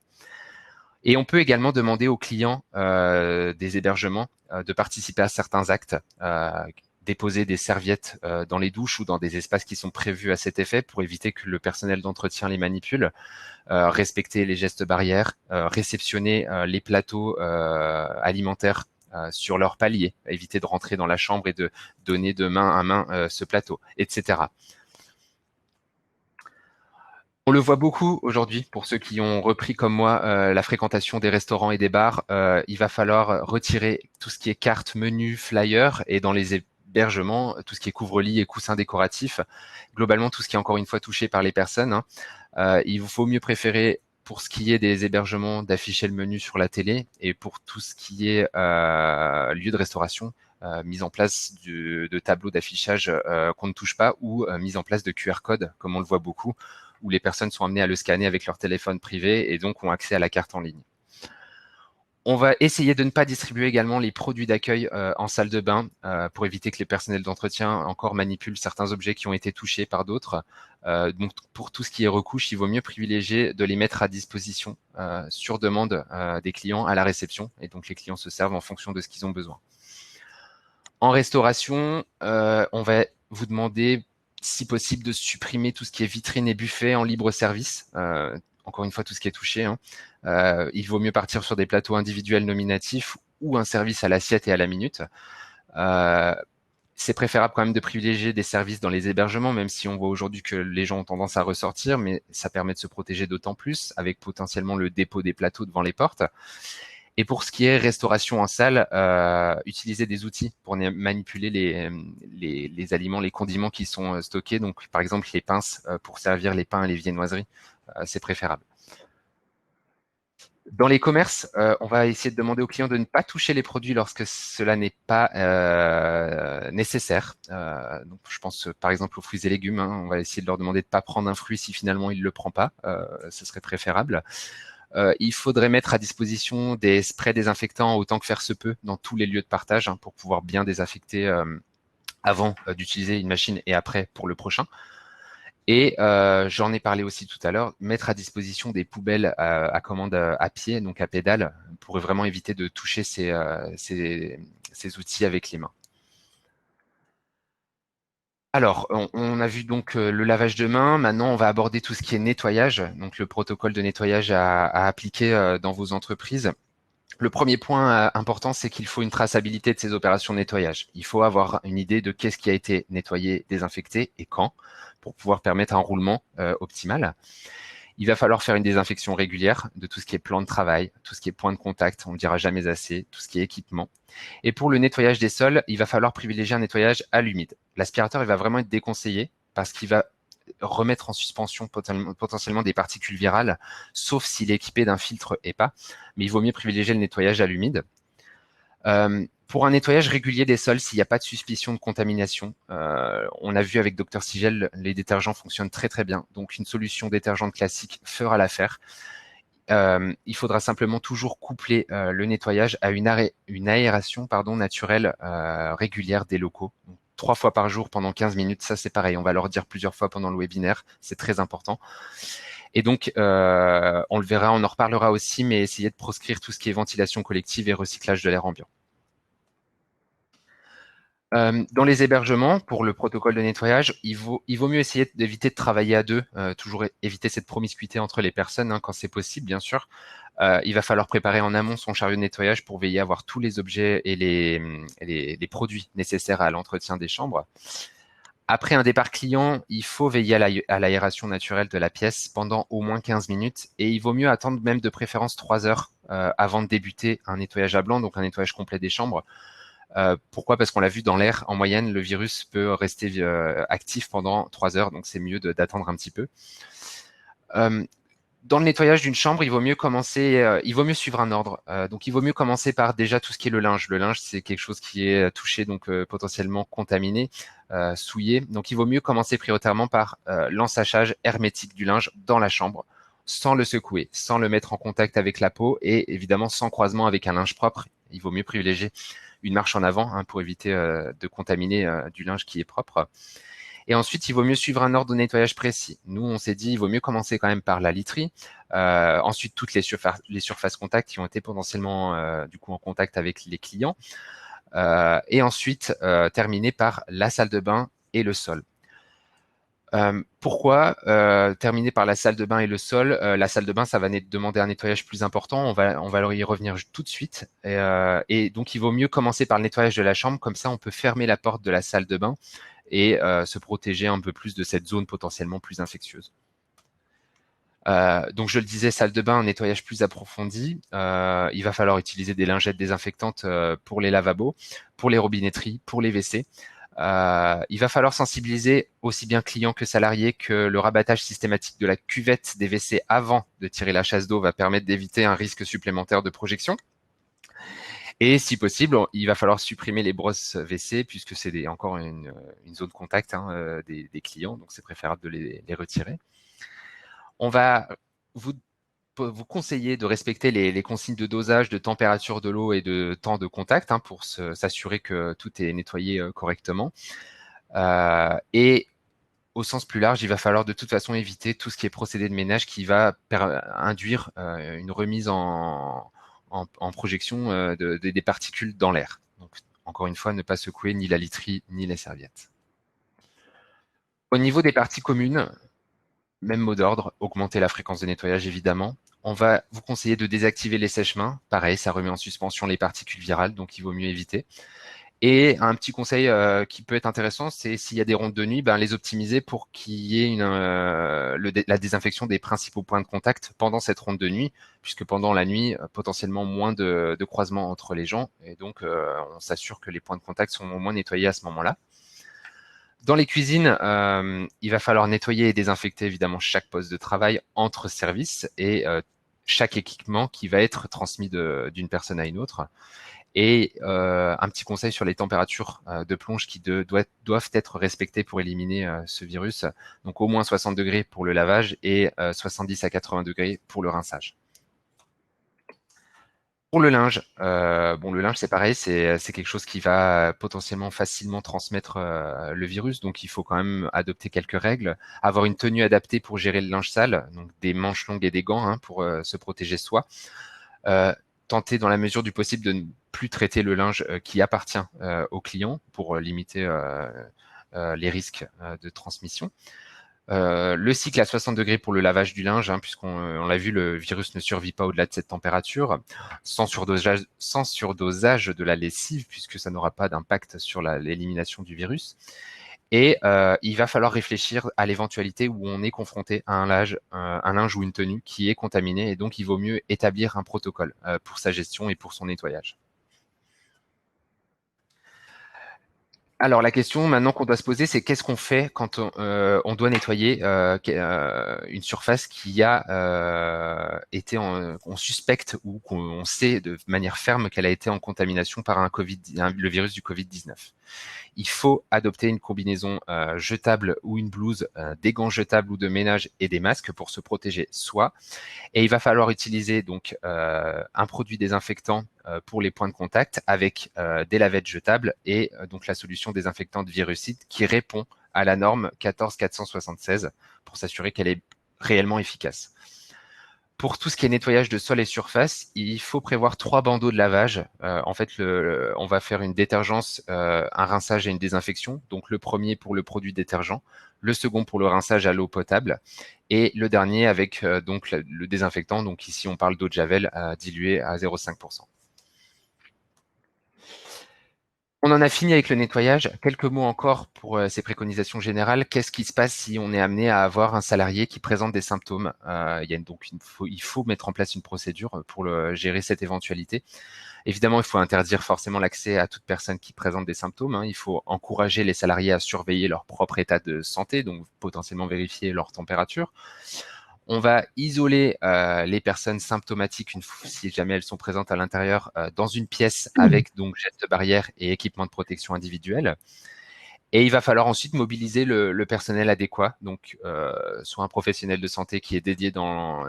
Et on peut également demander aux clients des hébergements de participer à certains actes, déposer des serviettes dans les douches ou dans des espaces qui sont prévus à cet effet pour éviter que le personnel d'entretien les manipule, respecter les gestes barrières, réceptionner les plateaux alimentaires sur leur palier, éviter de rentrer dans la chambre et de donner de main à main ce plateau, etc. On le voit beaucoup aujourd'hui pour ceux qui ont repris comme moi la fréquentation des restaurants et des bars. Il va falloir retirer tout ce qui est cartes, menus, flyers et dans les hébergements, tout ce qui est couvre-lit et coussins décoratifs. Globalement, tout ce qui est encore une fois touché par les personnes. Il vous faut mieux préférer pour ce qui est des hébergements d'afficher le menu sur la télé et pour tout ce qui est lieu de restauration, mise en place de tableaux d'affichage qu'on ne touche pas ou mise en place de QR code comme on le voit beaucoup, où les personnes sont amenées à le scanner avec leur téléphone privé et donc ont accès à la carte en ligne. On va essayer de ne pas distribuer également les produits d'accueil en salle de bain pour éviter que les personnels d'entretien encore manipulent certains objets qui ont été touchés par d'autres. Donc pour tout ce qui est recouche, il vaut mieux privilégier de les mettre à disposition sur demande des clients à la réception et donc les clients se servent en fonction de ce qu'ils ont besoin. En restauration, on va vous demander si possible de supprimer tout ce qui est vitrine et buffet en libre service. Encore une fois, tout ce qui est touché. Il vaut mieux partir sur des plateaux individuels nominatifs ou un service à l'assiette et à la minute. C'est préférable quand même de privilégier des services dans les hébergements, même si on voit aujourd'hui que les gens ont tendance à ressortir, mais ça permet de se protéger d'autant plus avec potentiellement le dépôt des plateaux devant les portes. Et pour ce qui est restauration en salle, utiliser des outils pour manipuler les aliments, les condiments qui sont stockés. Donc, par exemple, les pinces pour servir les pains et les viennoiseries, c'est préférable. Dans les commerces, on va essayer de demander aux clients de ne pas toucher les produits lorsque cela n'est pas nécessaire. Donc, je pense par exemple aux fruits et légumes. On va essayer de leur demander de ne pas prendre un fruit si finalement il ne le prend pas. Ce serait préférable. Il faudrait mettre à disposition des sprays désinfectants autant que faire se peut dans tous les lieux de partage pour pouvoir bien désinfecter avant d'utiliser une machine et après pour le prochain. Et j'en ai parlé aussi tout à l'heure, mettre à disposition des poubelles à commande à pied, donc à pédale, pour vraiment éviter de toucher ces outils avec les mains. Alors, on a vu donc le lavage de mains. Maintenant, on va aborder tout ce qui est nettoyage, donc le protocole de nettoyage à appliquer dans vos entreprises. Le premier point important, c'est qu'il faut une traçabilité de ces opérations de nettoyage. Il faut avoir une idée de qu'est-ce qui a été nettoyé, désinfecté et quand, pour pouvoir permettre un roulement optimal. Il va falloir faire une désinfection régulière de tout ce qui est plan de travail, tout ce qui est point de contact, on ne le dira jamais assez, tout ce qui est équipement. Et pour le nettoyage des sols, il va falloir privilégier un nettoyage à l'humide. L'aspirateur, il va vraiment être déconseillé parce qu'il va remettre en suspension potentiellement des particules virales, sauf s'il est équipé d'un filtre EPA, mais il vaut mieux privilégier le nettoyage à l'humide. Pour un nettoyage régulier des sols, s'il n'y a pas de suspicion de contamination, on a vu avec Dr Sigel, les détergents fonctionnent très très bien. Donc une solution détergente classique fera l'affaire. Il faudra simplement toujours coupler le nettoyage à une aération naturelle régulière des locaux. Donc, 3 fois par jour pendant 15 minutes, ça c'est pareil, on va leur dire plusieurs fois pendant le webinaire, c'est très important. Et donc, on le verra, on en reparlera aussi, mais essayer de proscrire tout ce qui est ventilation collective et recyclage de l'air ambiant. Dans les hébergements, pour le protocole de nettoyage, il vaut mieux essayer d'éviter de travailler à deux, toujours éviter cette promiscuité entre les personnes quand c'est possible, bien sûr. Il va falloir préparer en amont son chariot de nettoyage pour veiller à avoir tous les objets et les produits nécessaires à l'entretien des chambres. Après un départ client, il faut veiller à l'aération naturelle de la pièce pendant au moins 15 minutes et il vaut mieux attendre même de préférence 3 heures avant de débuter un nettoyage à blanc, donc un nettoyage complet des chambres. Pourquoi? Parce qu'on l'a vu dans l'air, en moyenne, le virus peut rester actif pendant 3 heures, donc c'est mieux d'attendre un petit peu. Dans le nettoyage d'une chambre, il vaut mieux suivre un ordre. Donc, il vaut mieux commencer par déjà tout ce qui est le linge. Le linge, c'est quelque chose qui est touché, donc potentiellement contaminé, souillé. Donc, il vaut mieux commencer prioritairement par l'ensachage hermétique du linge dans la chambre, sans le secouer, sans le mettre en contact avec la peau et évidemment sans croisement avec un linge propre. Il vaut mieux privilégier une marche en avant pour éviter de contaminer du linge qui est propre. Et ensuite, il vaut mieux suivre un ordre de nettoyage précis. Nous, on s'est dit, il vaut mieux commencer quand même par la literie. Ensuite, toutes les surfaces contact qui ont été potentiellement du coup en contact avec les clients. Et ensuite, terminer par la salle de bain et le sol. Pourquoi terminer par la salle de bain et le sol? La salle de bain, ça va demander un nettoyage plus important. On va y revenir tout de suite. Et donc, il vaut mieux commencer par le nettoyage de la chambre. Comme ça, on peut fermer la porte de la salle de bain et se protéger un peu plus de cette zone potentiellement plus infectieuse. Donc, je le disais, salle de bain, un nettoyage plus approfondi. Il va falloir utiliser des lingettes désinfectantes pour les lavabos, pour les robinetteries, pour les WC. Il va falloir sensibiliser aussi bien clients que salariés que le rabattage systématique de la cuvette des WC avant de tirer la chasse d'eau va permettre d'éviter un risque supplémentaire de projection. Et si possible, il va falloir supprimer les brosses WC puisque c'est encore une zone contact des clients, donc c'est préférable de les retirer. On va vous conseiller de respecter les consignes de dosage, de température de l'eau et de temps de contact pour s'assurer que tout est nettoyé correctement. Et au sens plus large, il va falloir de toute façon éviter tout ce qui est procédé de ménage qui va induire une remise en projection des particules dans l'air. Donc, encore une fois, ne pas secouer ni la literie ni les serviettes. Au niveau des parties communes, même mot d'ordre, augmenter la fréquence de nettoyage évidemment. On va vous conseiller de désactiver les sèche-mains. Pareil, ça remet en suspension les particules virales, donc il vaut mieux éviter. Et un petit conseil qui peut être intéressant, c'est s'il y a des rondes de nuit, les optimiser pour qu'il y ait la désinfection des principaux points de contact pendant cette ronde de nuit, puisque pendant la nuit, potentiellement moins de croisements entre les gens, et donc on s'assure que les points de contact sont au moins nettoyés à ce moment-là. Dans les cuisines, il va falloir nettoyer et désinfecter évidemment chaque poste de travail entre services et chaque équipement qui va être transmis d'une personne à une autre. Et un petit conseil sur les températures de plonge qui doivent être respectées pour éliminer ce virus. Donc au moins 60 degrés pour le lavage et 70 à 80 degrés pour le rinçage. Pour le linge, le linge c'est pareil, c'est quelque chose qui va potentiellement facilement transmettre le virus, donc il faut quand même adopter quelques règles, avoir une tenue adaptée pour gérer le linge sale, donc des manches longues et des gants hein, pour se protéger soi. Tenter dans la mesure du possible de ne plus traiter le linge qui appartient au client pour limiter les risques de transmission. Le cycle à 60 degrés pour le lavage du linge, hein, puisqu'on on l'a vu, le virus ne survit pas au-delà de cette température, sans surdosage de la lessive, puisque ça n'aura pas d'impact sur l'élimination du virus. Et il va falloir réfléchir à l'éventualité où on est confronté à un linge ou une tenue qui est contaminé, et donc il vaut mieux établir un protocole pour sa gestion et pour son nettoyage. Alors la question maintenant qu'on doit se poser, c'est qu'est-ce qu'on fait quand on doit nettoyer une surface qui a été on suspecte ou qu'on sait de manière ferme qu'elle a été en contamination par le virus du Covid-19. Il faut adopter une combinaison jetable ou une blouse, des gants jetables ou de ménage et des masques pour se protéger soi. Et il va falloir utiliser donc un produit désinfectant pour les points de contact avec des lavettes jetables et donc la solution désinfectante virucide qui répond à la norme 14476 pour s'assurer qu'elle est réellement efficace. Pour tout ce qui est nettoyage de sol et surface, il faut prévoir 3 bandeaux de lavage. En fait, on va faire une détergence, un rinçage et une désinfection. Donc le premier pour le produit détergent, le second pour le rinçage à l'eau potable et le dernier avec donc le désinfectant. Donc ici, on parle d'eau de javel diluée à 0,5%. On en a fini avec le nettoyage. Quelques mots encore pour ces préconisations générales. Qu'est-ce qui se passe si on est amené à avoir un salarié qui présente des symptômes? Il faut mettre en place une procédure pour gérer cette éventualité. Évidemment, il faut interdire forcément l'accès à toute personne qui présente des symptômes. Il faut encourager les salariés à surveiller leur propre état de santé, donc potentiellement vérifier leur température. On va isoler les personnes symptomatiques si jamais elles sont présentes à l'intérieur dans une pièce avec donc gestes barrières et équipements de protection individuelle. Et il va falloir ensuite mobiliser le personnel adéquat, donc soit un professionnel de santé qui est dédié dans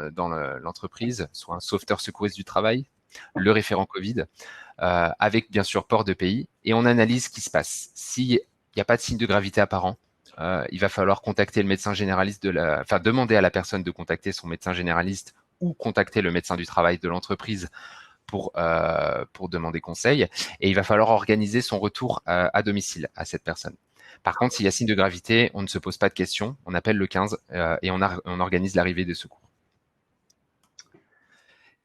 l'entreprise, soit un sauveteur secouriste du travail, le référent Covid, avec bien sûr port de pays, et on analyse ce qui se passe. S'il n'y a pas de signe de gravité apparent, il va falloir contacter le médecin généraliste demander à la personne de contacter son médecin généraliste ou contacter le médecin du travail de l'entreprise pour demander conseil. Et il va falloir organiser son retour à domicile à cette personne. Par contre, s'il y a signe de gravité, on ne se pose pas de questions, on appelle le 15 et on organise l'arrivée des secours.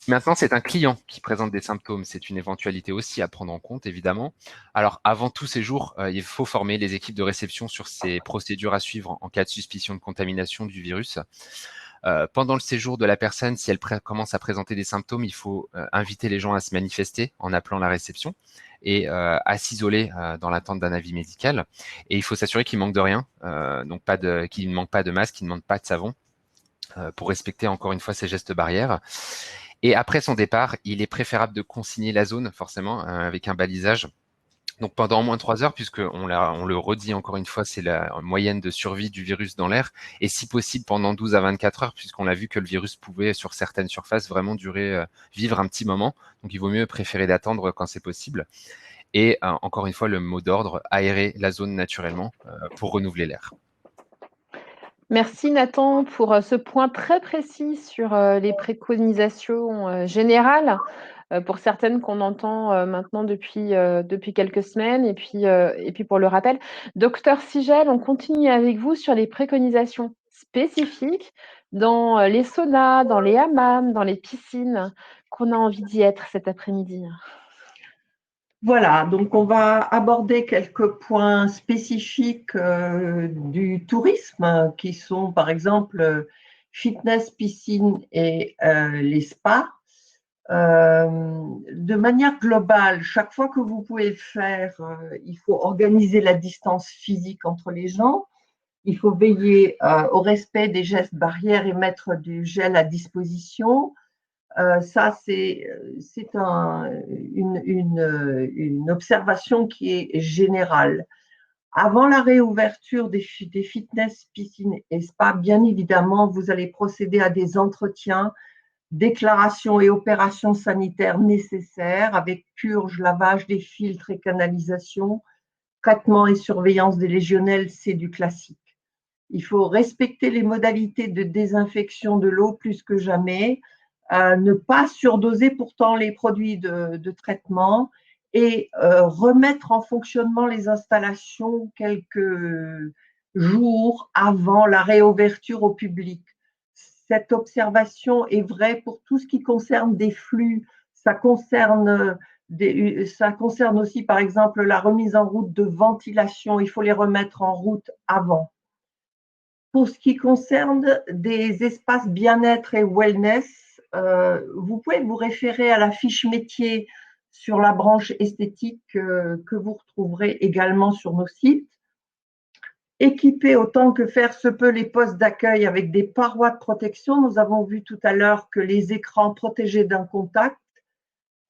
Maintenant, c'est un client qui présente des symptômes. C'est une éventualité aussi à prendre en compte, évidemment. Alors, avant tout séjour, il faut former les équipes de réception sur ces procédures à suivre en cas de suspicion de contamination du virus. Pendant le séjour de la personne, si elle commence à présenter des symptômes, il faut inviter les gens à se manifester en appelant la réception et à s'isoler dans l'attente d'un avis médical. Et il faut s'assurer qu'il manque de rien, donc qu'il ne manque pas de masque, qu'il ne manque pas de savon, pour respecter encore une fois ces gestes barrières. Et après son départ, il est préférable de consigner la zone, forcément, avec un balisage. Donc pendant au moins 3 heures, puisqu'on le redit encore une fois, c'est la moyenne de survie du virus dans l'air, et si possible pendant 12 à 24 heures, puisqu'on a vu que le virus pouvait, sur certaines surfaces, vraiment vivre un petit moment. Donc il vaut mieux préférer d'attendre quand c'est possible. Et encore une fois, le mot d'ordre, aérer la zone naturellement pour renouveler l'air. Merci Nathan pour ce point très précis sur les préconisations générales, pour certaines qu'on entend maintenant depuis quelques semaines, et puis pour le rappel. Docteur Sigel, on continue avec vous sur les préconisations spécifiques dans les saunas, dans les hammams, dans les piscines, qu'on a envie d'y être cet après-midi. Voilà, donc on va aborder quelques points spécifiques du tourisme qui sont par exemple fitness, piscine et les spas. De manière globale, chaque fois que vous pouvez le faire, il faut organiser la distance physique entre les gens. Il faut veiller au respect des gestes barrières et mettre du gel à disposition. Ça, c'est une observation qui est générale. Avant la réouverture des fitness, piscines et spas, bien évidemment, vous allez procéder à des entretiens déclaration et opérations sanitaires nécessaires avec purge, lavage des filtres et canalisation, traitement et surveillance des légionnelles, c'est du classique. Il faut respecter les modalités de désinfection de l'eau plus que jamais, ne pas surdoser pourtant les produits de traitement et remettre en fonctionnement les installations quelques jours avant la réouverture au public. Cette observation est vraie pour tout ce qui concerne des flux. Ça concerne aussi, par exemple, la remise en route de ventilation. Il faut les remettre en route avant. Pour ce qui concerne des espaces bien-être et wellness, vous pouvez vous référer à la fiche métier sur la branche esthétique que vous retrouverez également sur nos sites. Équiper autant que faire se peut les postes d'accueil avec des parois de protection. Nous avons vu tout à l'heure que les écrans protégés d'un contact,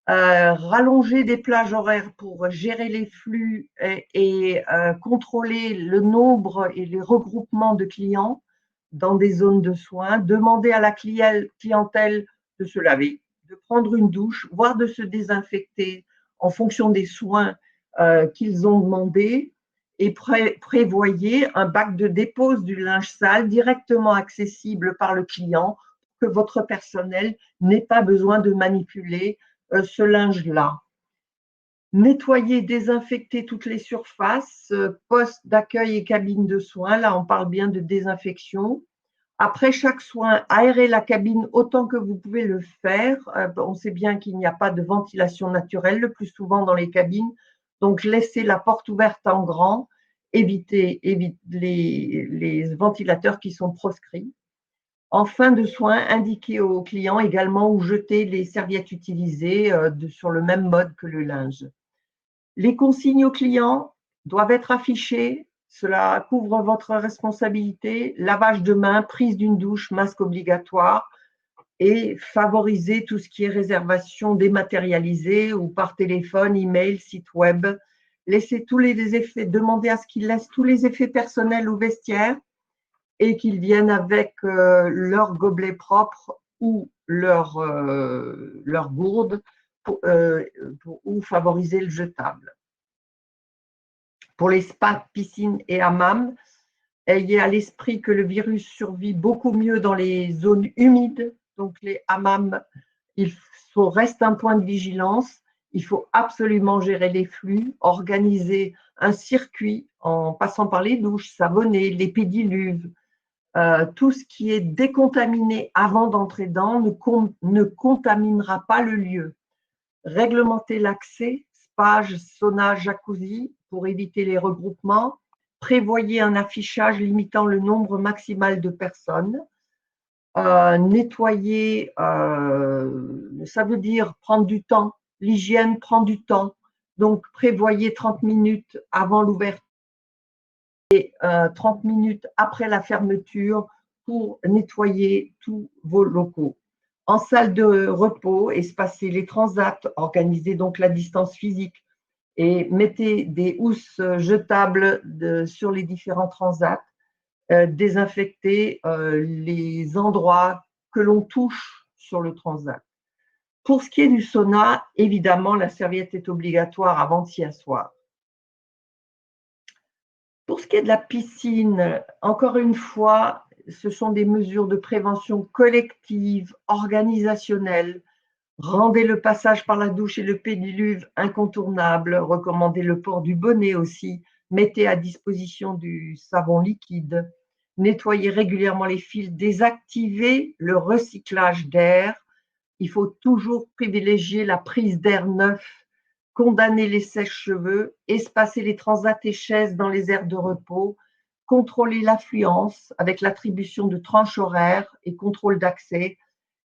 rallonger des plages horaires pour gérer les flux et contrôler le nombre et les regroupements de clients dans des zones de soins, demander à la clientèle de se laver, de prendre une douche, voire de se désinfecter en fonction des soins qu'ils ont demandés, et prévoyez un bac de dépose du linge sale directement accessible par le client pour que votre personnel n'ait pas besoin de manipuler ce linge-là. Nettoyer, désinfecter toutes les surfaces, postes d'accueil et cabines de soins. Là, on parle bien de désinfection. Après chaque soin, aérez la cabine autant que vous pouvez le faire. On sait bien qu'il n'y a pas de ventilation naturelle le plus souvent dans les cabines. Donc, laissez la porte ouverte en grand. Évitez les ventilateurs qui sont proscrits. En fin de soin, indiquez au client également où jeter les serviettes utilisées sur le même mode que le linge. Les consignes aux clients doivent être affichées. Cela couvre votre responsabilité. Lavage de mains, prise d'une douche, masque obligatoire et favoriser tout ce qui est réservation dématérialisée ou par téléphone, email, site web. Laissez tous les effets, demandez à ce qu'ils laissent tous les effets personnels au vestiaire et qu'ils viennent avec leur gobelet propre ou leur gourde ou favoriser le jetable. Pour les spas, piscines et hammams, ayez à l'esprit que le virus survit beaucoup mieux dans les zones humides. Donc les hammams, reste un point de vigilance. Il faut absolument gérer les flux, organiser un circuit en passant par les douches, savonner, les pédiluves. Tout ce qui est décontaminé avant d'entrer dedans ne contaminera pas le lieu. Réglementer l'accès, spa, sauna, jacuzzi pour éviter les regroupements. Prévoyez un affichage limitant le nombre maximal de personnes. Nettoyer, ça veut dire prendre du temps. L'hygiène prend du temps. Donc, prévoyez 30 minutes avant l'ouverture et 30 minutes après la fermeture pour nettoyer tous vos locaux. En salle de repos, espacez les transats, organisez donc la distance physique et mettez des housses jetables sur les différents transats. Désinfectez les endroits que l'on touche sur le transat. Pour ce qui est du sauna, évidemment, la serviette est obligatoire avant de s'y asseoir. Pour ce qui est de la piscine, encore une fois, ce sont des mesures de prévention collective, organisationnelle. Rendez le passage par la douche et le pédiluve incontournable. Recommandez le port du bonnet aussi. Mettez à disposition du savon liquide. Nettoyez régulièrement les fils. Désactivez le recyclage d'air. Il faut toujours privilégier la prise d'air neuf. Condamner les sèche-cheveux, espacer les transats et chaises dans les aires de repos, contrôler l'affluence avec l'attribution de tranches horaires et contrôle d'accès,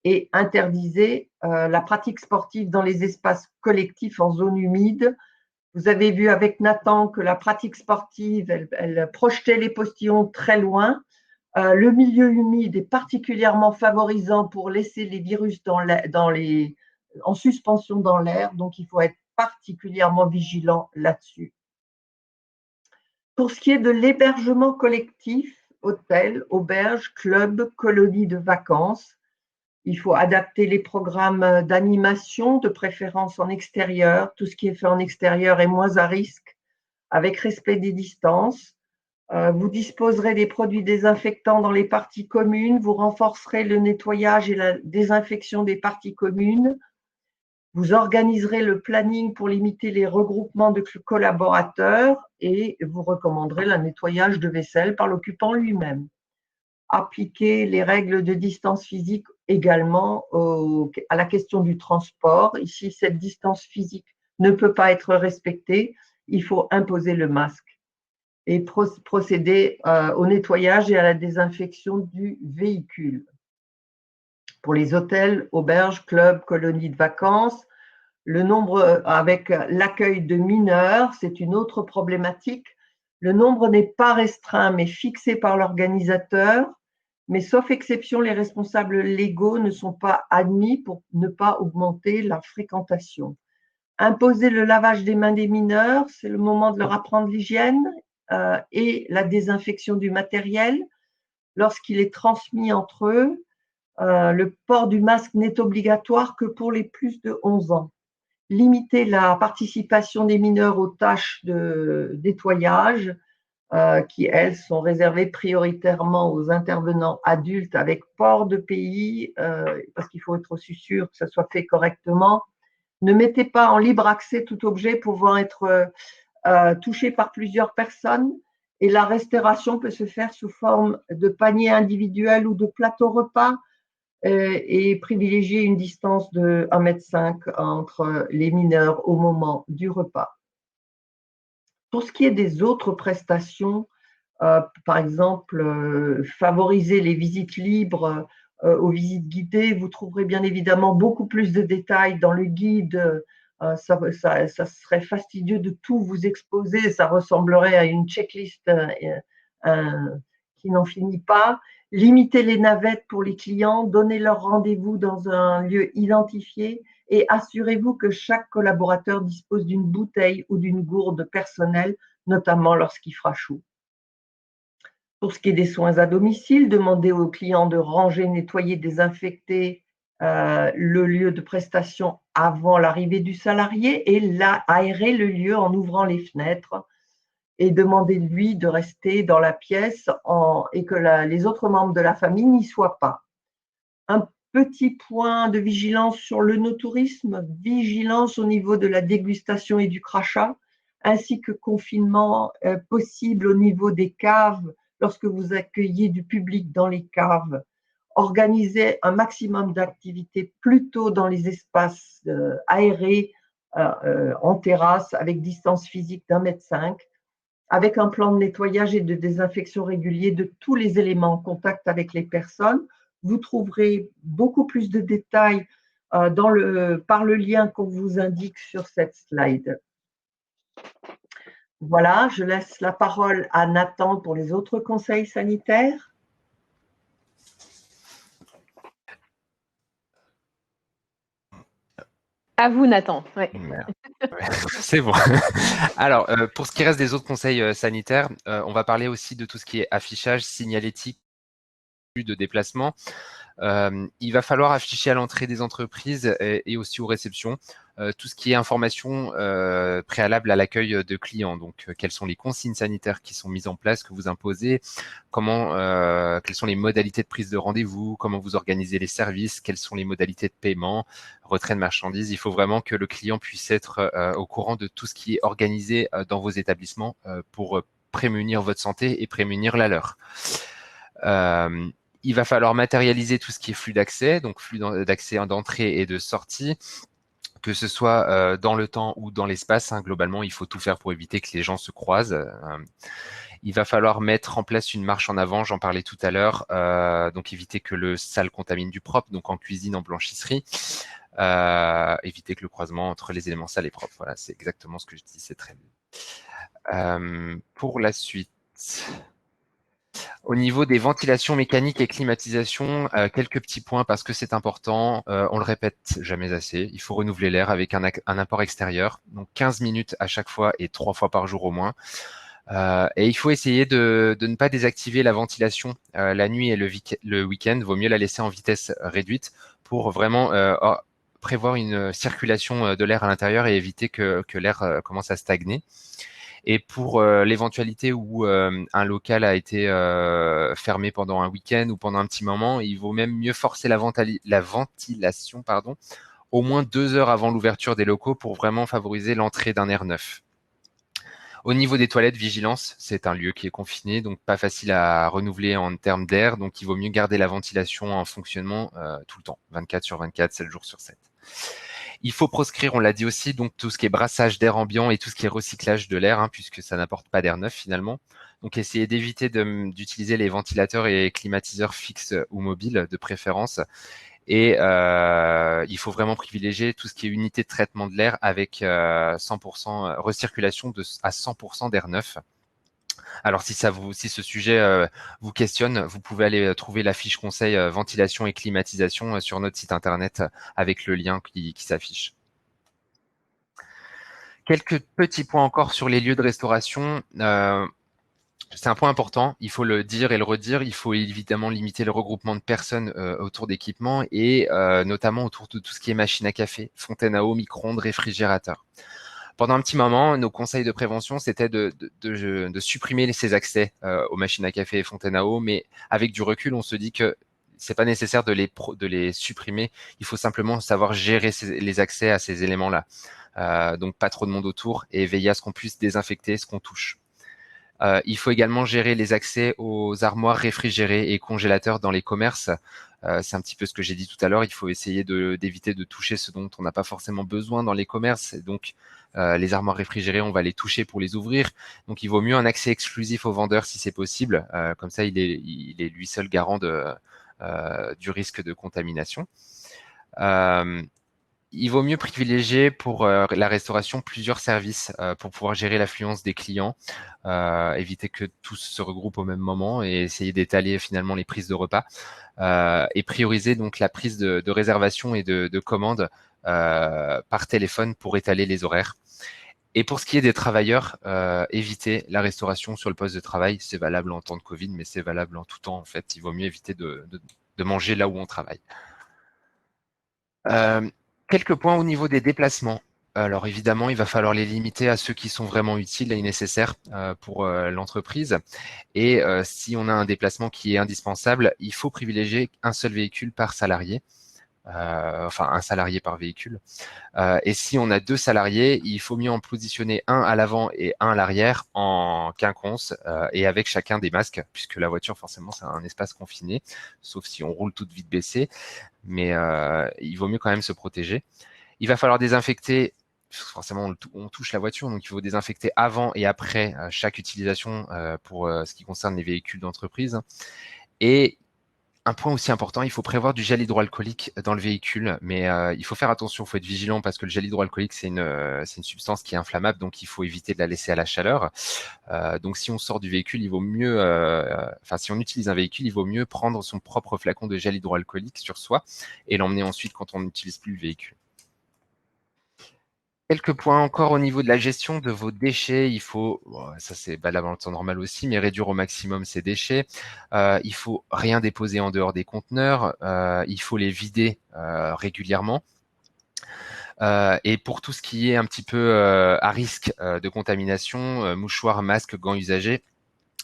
et interdisez la pratique sportive dans les espaces collectifs en zone humide. Vous avez vu avec Nathan que la pratique sportive, elle projetait les postillons très loin. Le milieu humide est particulièrement favorisant pour laisser les virus en suspension dans l'air, donc il faut être particulièrement vigilant là-dessus. Pour ce qui est de l'hébergement collectif, hôtel, auberge, club, colonie de vacances, Il faut adapter les programmes d'animation, de préférence en extérieur. Tout ce qui est fait en extérieur est moins à risque, avec respect des distances. Vous disposerez des produits désinfectants dans les parties communes. Vous renforcerez le nettoyage et la désinfection des parties communes. Vous organiserez le planning pour limiter les regroupements de collaborateurs et vous recommanderez le nettoyage de vaisselle par l'occupant lui-même. Appliquer les règles de distance physique également à la question du transport. Ici, cette distance physique ne peut pas être respectée. Il faut imposer le masque et procéder au nettoyage et à la désinfection du véhicule. Pour les hôtels, auberges, clubs, colonies de vacances, le nombre avec l'accueil de mineurs, c'est une autre problématique. Le nombre n'est pas restreint, mais fixé par l'organisateur. Mais sauf exception, les responsables légaux ne sont pas admis pour ne pas augmenter la fréquentation. Imposer le lavage des mains des mineurs, c'est le moment de leur apprendre l'hygiène et la désinfection du matériel. Lorsqu'il est transmis entre eux, le port du masque n'est obligatoire que pour les plus de 11 ans. Limiter la participation des mineurs aux tâches de nettoyage, qui, elles, sont réservées prioritairement aux intervenants adultes avec port de pays, parce qu'il faut être aussi sûr que ça soit fait correctement. Ne mettez pas en libre accès tout objet pouvant être touché par plusieurs personnes et la restauration peut se faire sous forme de panier individuel ou de plateau repas et privilégier une distance de 1,5 m entre les mineurs au moment du repas. Pour ce qui est des autres prestations, par exemple, favoriser les visites libres aux visites guidées, vous trouverez bien évidemment beaucoup plus de détails dans le guide. Ça serait fastidieux de tout vous exposer, ça ressemblerait à une checklist qui n'en finit pas. Limitez les navettes pour les clients, donnez leur rendez-vous dans un lieu identifié et assurez-vous que chaque collaborateur dispose d'une bouteille ou d'une gourde personnelle, notamment lorsqu'il fera chaud. Pour ce qui est des soins à domicile, demandez aux clients de ranger, nettoyer, désinfecter le lieu de prestation avant l'arrivée du salarié et aérer le lieu en ouvrant les fenêtres et demandez-lui de rester dans la pièce et que les autres membres de la famille n'y soient pas. Un petit point de vigilance sur le no-tourisme, vigilance au niveau de la dégustation et du crachat, ainsi que confinement possible au niveau des caves lorsque vous accueillez du public dans les caves. Organisez un maximum d'activités plutôt dans les espaces aérés en terrasse avec distance physique d'1,5 m, avec un plan de nettoyage et de désinfection régulier de tous les éléments en contact avec les personnes. Vous trouverez beaucoup plus de détails par le lien qu'on vous indique sur cette slide. Voilà, je laisse la parole à Nathan pour les autres conseils sanitaires. À vous, Nathan. Ouais. C'est bon. Alors, pour ce qui reste des autres conseils sanitaires, on va parler aussi de tout ce qui est affichage, signalétique, de déplacement. Il va falloir afficher à l'entrée des entreprises et aussi aux réceptions tout ce qui est information préalable à l'accueil de clients. Donc, quelles sont les consignes sanitaires qui sont mises en place, que vous imposez, quelles sont les modalités de prise de rendez-vous, comment vous organisez les services, quelles sont les modalités de paiement, retrait de marchandises. Il faut vraiment que le client puisse être au courant de tout ce qui est organisé dans vos établissements pour prémunir votre santé et prémunir la leur. Il va falloir matérialiser tout ce qui est flux d'accès, donc flux d'accès d'entrée et de sortie, que ce soit dans le temps ou dans l'espace. Globalement, il faut tout faire pour éviter que les gens se croisent. Il va falloir mettre en place une marche en avant, j'en parlais tout à l'heure, donc éviter que le sale contamine du propre, donc en cuisine, en blanchisserie. Éviter que le croisement entre les éléments sales et propres. Voilà, c'est exactement ce que je dis, c'est très bien. Pour la suite... Au niveau des ventilations mécaniques et climatisation, quelques petits points parce que c'est important. On le répète jamais assez. Il faut renouveler l'air avec un apport extérieur. Donc 15 minutes à chaque fois et 3 fois par jour au moins. Et il faut essayer de ne pas désactiver la ventilation la nuit et le week-end. Vaut mieux la laisser en vitesse réduite pour vraiment prévoir une circulation de l'air à l'intérieur et éviter que l'air commence à stagner. Et pour l'éventualité où un local a été fermé pendant un week-end ou pendant un petit moment, il vaut même mieux forcer la ventilation, au moins 2 heures avant l'ouverture des locaux pour vraiment favoriser l'entrée d'un air neuf. Au niveau des toilettes, vigilance, c'est un lieu qui est confiné, donc pas facile à renouveler en termes d'air, donc il vaut mieux garder la ventilation en fonctionnement tout le temps, 24/24, 7 jours sur 7. Il faut proscrire, on l'a dit aussi, donc tout ce qui est brassage d'air ambiant et tout ce qui est recyclage de l'air, puisque ça n'apporte pas d'air neuf finalement. Donc essayez d'éviter d'utiliser les ventilateurs et climatiseurs fixes ou mobiles de préférence. Et il faut vraiment privilégier tout ce qui est unité de traitement de l'air avec 100% recirculation à 100% d'air neuf. Alors si ce sujet vous questionne, vous pouvez aller trouver la fiche conseil ventilation et climatisation sur notre site internet avec le lien qui s'affiche. Quelques petits points encore sur les lieux de restauration. C'est un point important, il faut le dire et le redire, il faut évidemment limiter le regroupement de personnes autour d'équipements et notamment autour de tout ce qui est machine à café, fontaine à eau, micro-ondes, réfrigérateur. Pendant un petit moment, nos conseils de prévention, c'était de supprimer ces accès aux machines à café et fontaines à eau, mais avec du recul, on se dit que c'est pas nécessaire de les supprimer, il faut simplement savoir gérer les accès à ces éléments-là. Donc pas trop de monde autour et veiller à ce qu'on puisse désinfecter ce qu'on touche. Il faut également gérer les accès aux armoires réfrigérées et congélateurs dans les commerces. C'est un petit peu ce que j'ai dit tout à l'heure. Il faut essayer d'éviter de toucher ce dont on n'a pas forcément besoin dans les commerces. Donc, les armoires réfrigérées, on va les toucher pour les ouvrir. Donc, il vaut mieux un accès exclusif aux vendeurs si c'est possible. Comme ça, il est lui seul garant du risque de contamination. Il vaut mieux privilégier pour la restauration plusieurs services pour pouvoir gérer l'affluence des clients, éviter que tous se regroupent au même moment et essayer d'étaler finalement les prises de repas et prioriser donc la prise de réservation et de commande par téléphone pour étaler les horaires. Et pour ce qui est des travailleurs, éviter la restauration sur le poste de travail. C'est valable en temps de Covid, mais c'est valable en tout temps en fait. Il vaut mieux éviter de manger là où on travaille. Quelques points au niveau des déplacements. Alors évidemment, il va falloir les limiter à ceux qui sont vraiment utiles et nécessaires pour l'entreprise. Et si on a un déplacement qui est indispensable, il faut privilégier un seul véhicule par salarié. Enfin, un salarié par véhicule. Et si on a 2 salariés, il faut mieux en positionner un à l'avant et un à l'arrière en quinconce et avec chacun des masques, puisque la voiture, forcément, c'est un espace confiné, sauf si on roule toute vite baissée. Mais il vaut mieux quand même se protéger. Il va falloir désinfecter. Forcément, on touche la voiture, donc il faut désinfecter avant et après chaque utilisation pour ce qui concerne les véhicules d'entreprise. Et un point aussi important, il faut prévoir du gel hydroalcoolique dans le véhicule, mais il faut faire attention, il faut être vigilant parce que le gel hydroalcoolique, c'est une substance qui est inflammable, donc il faut éviter de la laisser à la chaleur. Donc si on sort du véhicule, il vaut mieux, si on utilise un véhicule, il vaut mieux prendre son propre flacon de gel hydroalcoolique sur soi et l'emmener ensuite quand on n'utilise plus le véhicule. Quelques points encore au niveau de la gestion de vos déchets. Il faut, ça c'est valable en temps normal aussi, mais réduire au maximum ces déchets. Il faut rien déposer en dehors des conteneurs. Il faut les vider régulièrement. Et pour tout ce qui est un petit peu à risque de contamination, mouchoirs, masques, gants usagés,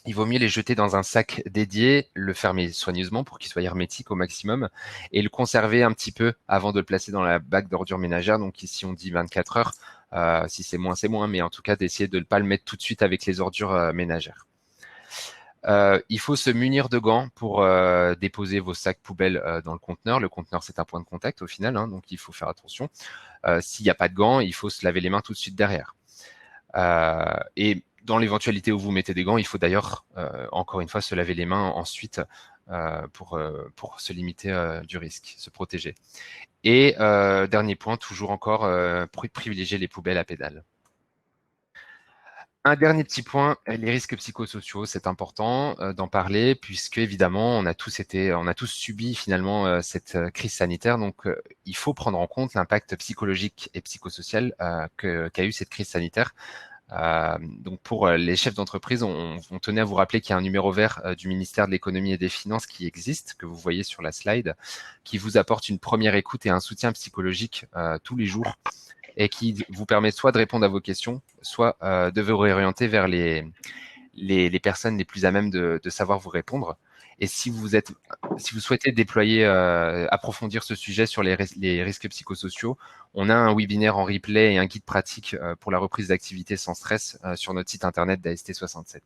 il vaut mieux les jeter dans un sac dédié, le fermer soigneusement pour qu'il soit hermétique au maximum et le conserver un petit peu avant de le placer dans la bac d'ordures ménagères. Donc ici, on dit 24 heures. Si c'est moins, mais en tout cas, d'essayer de ne pas le mettre tout de suite avec les ordures ménagères. Il faut se munir de gants pour déposer vos sacs poubelles dans le conteneur. Le conteneur, c'est un point de contact au final, donc il faut faire attention. S'il n'y a pas de gants, il faut se laver les mains tout de suite derrière. Et dans l'éventualité où vous mettez des gants, il faut d'ailleurs, encore une fois, se laver les mains ensuite pour se limiter du risque, se protéger. Et dernier point, toujours encore, privilégier les poubelles à pédales. Un dernier petit point, les risques psychosociaux, c'est important d'en parler puisque évidemment on a tous subi finalement cette crise sanitaire, donc il faut prendre en compte l'impact psychologique et psychosocial qu'a eu cette crise sanitaire. Donc pour les chefs d'entreprise, on tenait à vous rappeler qu'il y a un numéro vert du ministère de l'économie et des finances qui existe, que vous voyez sur la slide, qui vous apporte une première écoute et un soutien psychologique tous les jours, et qui vous permet soit de répondre à vos questions, soit de vous réorienter vers les personnes les plus à même de savoir vous répondre. Et si vous souhaitez déployer, approfondir ce sujet sur les risques psychosociaux, on a un webinaire en replay et un guide pratique pour la reprise d'activité sans stress sur notre site internet d'AST67.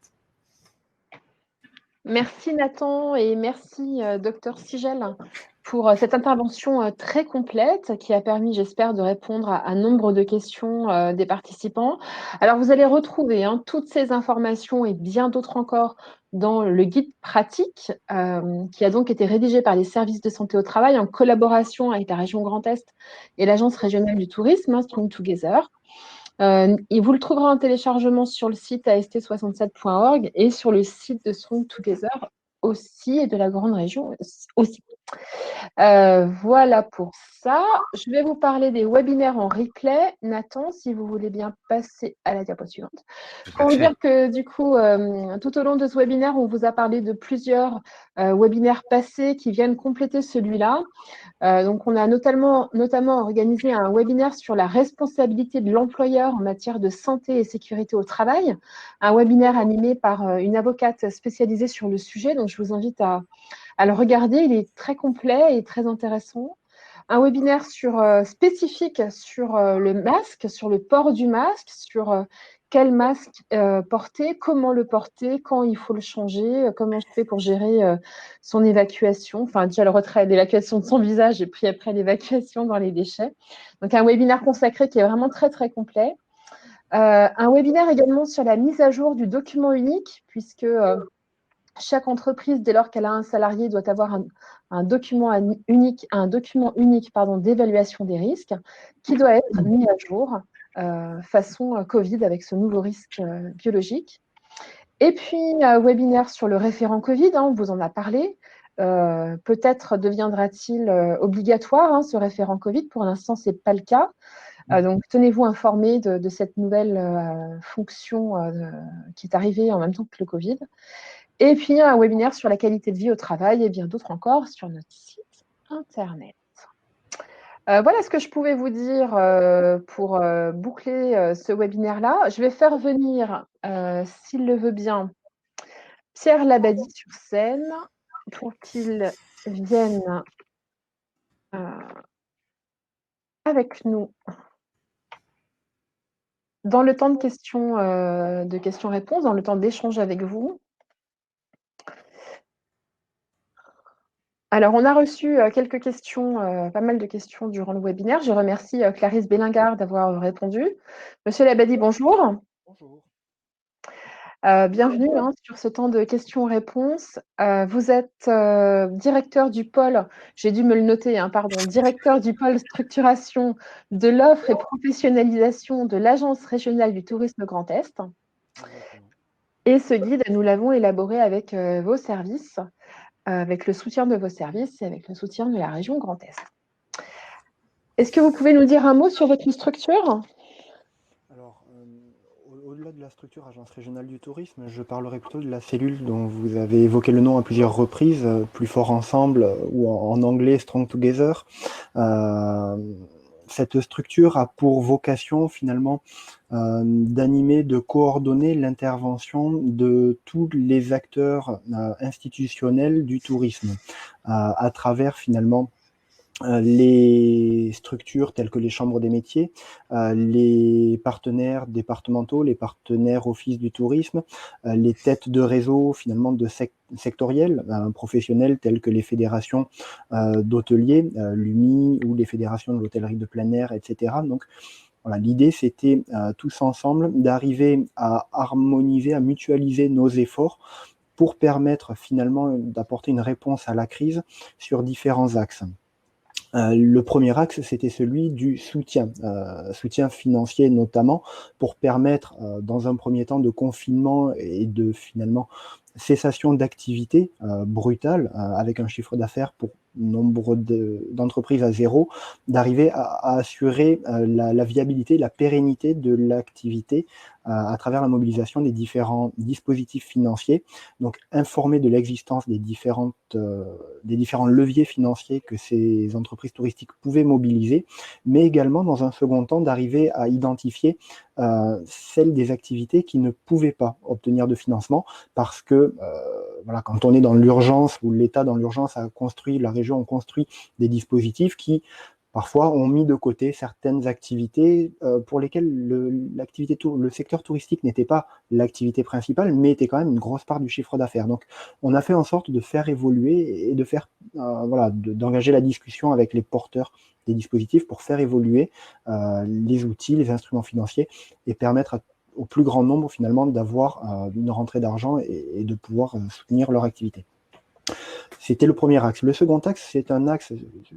Merci Nathan et merci Dr Sigel pour cette intervention très complète qui a permis, j'espère, de répondre à nombre de questions des participants. Alors, vous allez retrouver toutes ces informations et bien d'autres encore dans le guide pratique qui a donc été rédigé par les services de santé au travail en collaboration avec la région Grand Est et l'Agence régionale du tourisme, Strong Together. Et vous le trouverez en téléchargement sur le site ast67.org et sur le site de Strong Together aussi et de la grande région aussi. Voilà pour ça. Je vais vous parler des webinaires en replay. Nathan, si vous voulez bien passer à la diapo suivante. Pour vous dire que du coup, tout au long de ce webinaire, on vous a parlé de plusieurs webinaires passés qui viennent compléter celui-là. Donc, on a notamment organisé un webinaire sur la responsabilité de l'employeur en matière de santé et sécurité au travail, un webinaire animé par une avocate spécialisée sur le sujet. Donc, je vous invite à le regarder. Il est très complet et très intéressant. Un webinaire spécifique sur le masque, sur le port du masque, sur quel masque porter, comment le porter, quand il faut le changer, comment je fais pour gérer son évacuation, enfin déjà le retrait, l'évacuation de son visage et puis après l'évacuation dans les déchets. Donc un webinaire consacré qui est vraiment très très complet. Un webinaire également sur la mise à jour du document unique, puisque chaque entreprise, dès lors qu'elle a un salarié, doit avoir un document unique d'évaluation des risques qui doit être mis à jour façon Covid avec ce nouveau risque biologique. Et puis, un webinaire sur le référent Covid, on vous en a parlé. Peut-être deviendra-t-il obligatoire, ce référent Covid. Pour l'instant, ce n'est pas le cas. Donc, tenez-vous informés de cette nouvelle fonction qui est arrivée en même temps que le Covid. Et puis, un webinaire sur la qualité de vie au travail et bien d'autres encore sur notre site internet. Voilà ce que je pouvais vous dire pour boucler ce webinaire-là. Je vais faire venir, s'il le veut bien, Pierre Labadie sur scène pour qu'il vienne avec nous dans le temps de questions-réponses, dans le temps d'échange avec vous. Alors, on a reçu quelques questions, pas mal de questions durant le webinaire. Je remercie Clarisse Bellingard d'avoir répondu. Monsieur Labadie, bonjour. Bonjour. Bienvenue sur ce temps de questions-réponses. Vous êtes directeur du pôle, j'ai dû me le noter, directeur du pôle structuration de l'offre et professionnalisation de l'Agence régionale du tourisme Grand Est. Exactement. Et ce guide, nous l'avons élaboré avec vos services, avec le soutien de vos services et avec le soutien de la région Grand Est. Est-ce que vous pouvez nous dire un mot sur votre structure ? Alors, au-delà de la structure Agence régionale du tourisme, je parlerai plutôt de la cellule dont vous avez évoqué le nom à plusieurs reprises, Plus fort ensemble, ou en anglais Strong Together. Cette structure a pour vocation finalement d'animer, de coordonner l'intervention de tous les acteurs institutionnels du tourisme à travers finalement les structures telles que les chambres des métiers, les partenaires départementaux, les partenaires office du tourisme, les têtes de réseau finalement sectoriels, professionnels tels que les fédérations d'hôteliers, l'UMI ou les fédérations de l'hôtellerie de plein air, etc. Donc voilà, l'idée c'était tous ensemble d'arriver à harmoniser, à mutualiser nos efforts pour permettre finalement d'apporter une réponse à la crise sur différents axes. Le premier axe, c'était celui du soutien financier notamment, pour permettre, dans un premier temps de confinement et de finalement cessation d'activité brutale, avec un chiffre d'affaires pour nombre d'entreprises à zéro, d'arriver à assurer la viabilité, la pérennité de l'activité à travers la mobilisation des différents dispositifs financiers, donc informer de l'existence des différents leviers financiers que ces entreprises touristiques pouvaient mobiliser, mais également dans un second temps d'arriver à identifier celles des activités qui ne pouvaient pas obtenir de financement parce que voilà, quand on est dans l'urgence ou l'État dans l'urgence a construit, la région a construit des dispositifs qui parfois ont mis de côté certaines activités pour lesquelles le secteur touristique n'était pas l'activité principale, mais était quand même une grosse part du chiffre d'affaires. Donc, on a fait en sorte de faire évoluer et de faire, voilà, d'engager la discussion avec les porteurs des dispositifs pour faire évoluer les outils, les instruments financiers et permettre au plus grand nombre finalement d'avoir une rentrée d'argent et de pouvoir soutenir leur activité. C'était le premier axe. Le second axe, c'est un axe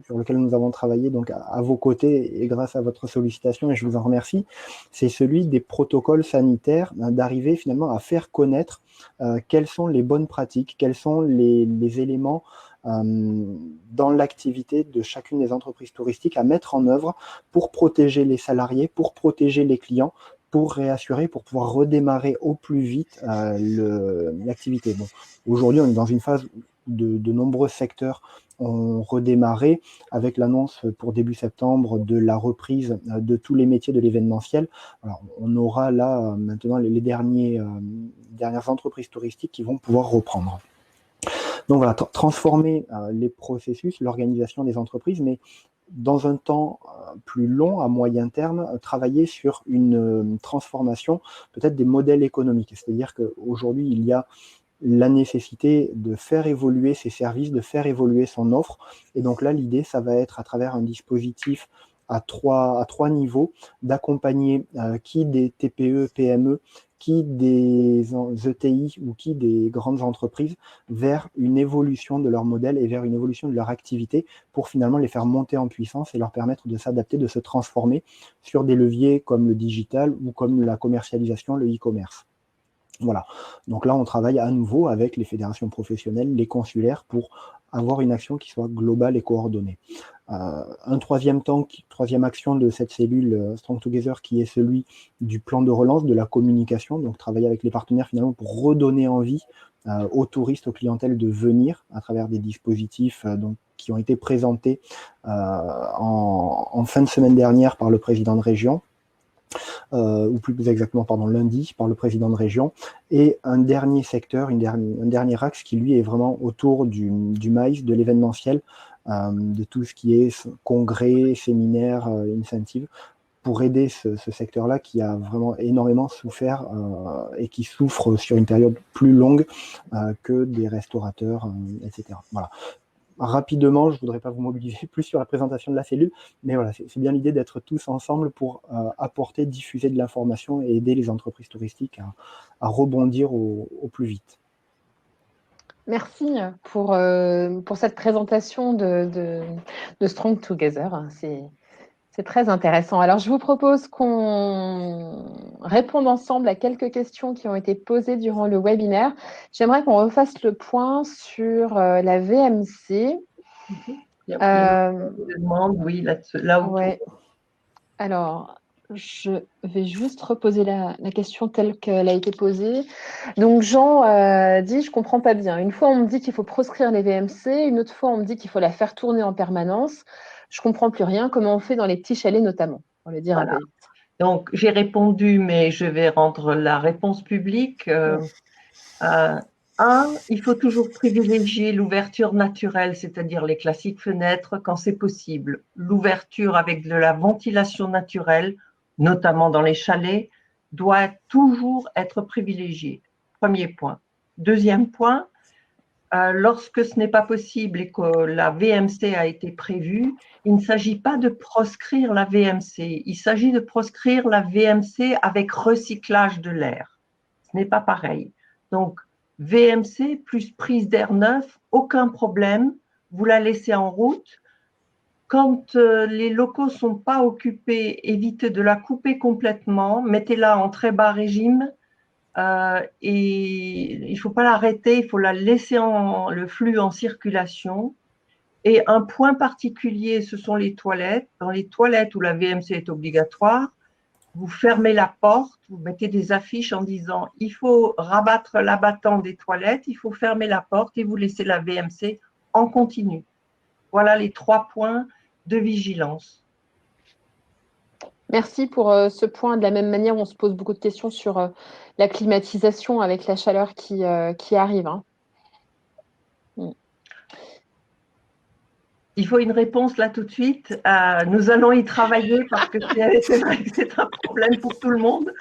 sur lequel nous avons travaillé donc à vos côtés et grâce à votre sollicitation, et je vous en remercie, c'est celui des protocoles sanitaires, d'arriver finalement à faire connaître quelles sont les bonnes pratiques, quels sont les éléments dans l'activité de chacune des entreprises touristiques à mettre en œuvre pour protéger les salariés, pour protéger les clients, pour réassurer, pour pouvoir redémarrer au plus vite l'activité. Bon, aujourd'hui, on est dans une phase de nombreux secteurs ont redémarré avec l'annonce pour début septembre de la reprise de tous les métiers de l'événementiel. Alors, on aura là maintenant les dernières entreprises touristiques qui vont pouvoir reprendre. Donc voilà, transformer les processus, l'organisation des entreprises, mais dans un temps plus long, à moyen terme, travailler sur une transformation peut-être des modèles économiques. C'est-à-dire qu'aujourd'hui, il y a la nécessité de faire évoluer ses services, de faire évoluer son offre. Et donc là, l'idée, ça va être à travers un dispositif à trois niveaux, d'accompagner qui des TPE, PME, qui des ETI ou qui des grandes entreprises vers une évolution de leur modèle et vers une évolution de leur activité pour finalement les faire monter en puissance et leur permettre de s'adapter, de se transformer sur des leviers comme le digital ou comme la commercialisation, le e-commerce. Voilà, donc là on travaille à nouveau avec les fédérations professionnelles, les consulaires pour avoir une action qui soit globale et coordonnée. Un troisième action de cette cellule Strong Together qui est celui du plan de relance, de la communication, donc travailler avec les partenaires finalement pour redonner envie aux touristes, aux clientèles de venir à travers des dispositifs qui ont été présentés en fin de semaine dernière par le président de région. Ou plus exactement, pardon, lundi, par le président de région, et un dernier secteur, un dernier axe qui, lui, est vraiment autour du maïs, de l'événementiel, de tout ce qui est congrès, séminaire, incentive, pour aider ce secteur-là qui a vraiment énormément souffert et qui souffre sur une période plus longue que des restaurateurs, etc. Voilà. Rapidement, je ne voudrais pas vous mobiliser plus sur la présentation de la cellule, mais voilà, c'est bien l'idée d'être tous ensemble pour apporter, diffuser de l'information et aider les entreprises touristiques à rebondir au plus vite. Merci pour cette présentation de Strong Together. C'est très intéressant. Alors, je vous propose qu'on réponde ensemble à quelques questions qui ont été posées durant le webinaire. J'aimerais qu'on refasse le point sur la VMC. Il y a des demandes, oui, là où. Ouais. Alors, je vais juste reposer la question telle qu'elle a été posée. Donc, Jean dit, je ne comprends pas bien. Une fois, on me dit qu'il faut proscrire les VMC. Une autre fois, on me dit qu'il faut la faire tourner en permanence. Je ne comprends plus rien. Comment on fait dans les petits chalets notamment? On va le dire un peu vite. Donc, j'ai répondu, mais je vais rendre la réponse publique. Il faut toujours privilégier l'ouverture naturelle, c'est-à-dire les classiques fenêtres, quand c'est possible. L'ouverture avec de la ventilation naturelle, notamment dans les chalets, doit toujours être privilégiée. Premier point. Deuxième point, lorsque ce n'est pas possible et que la VMC a été prévue, il ne s'agit pas de proscrire la VMC, il s'agit de proscrire la VMC avec recyclage de l'air. Ce n'est pas pareil. Donc, VMC plus prise d'air neuf, aucun problème, vous la laissez en route. Quand les locaux ne sont pas occupés, évitez de la couper complètement, mettez-la en très bas régime et il ne faut pas l'arrêter, il faut la laisser le flux en circulation. Et un point particulier, ce sont les toilettes. Dans les toilettes où la VMC est obligatoire, vous fermez la porte, vous mettez des affiches en disant « il faut rabattre l'abattant des toilettes, il faut fermer la porte et vous laissez la VMC en continu ». Voilà les 3 points de vigilance. Merci pour ce point. De la même manière, on se pose beaucoup de questions sur la climatisation avec la chaleur qui arrive. Hein. Il faut une réponse là tout de suite. Nous allons y travailler parce que c'est vrai que c'est un problème pour tout le monde.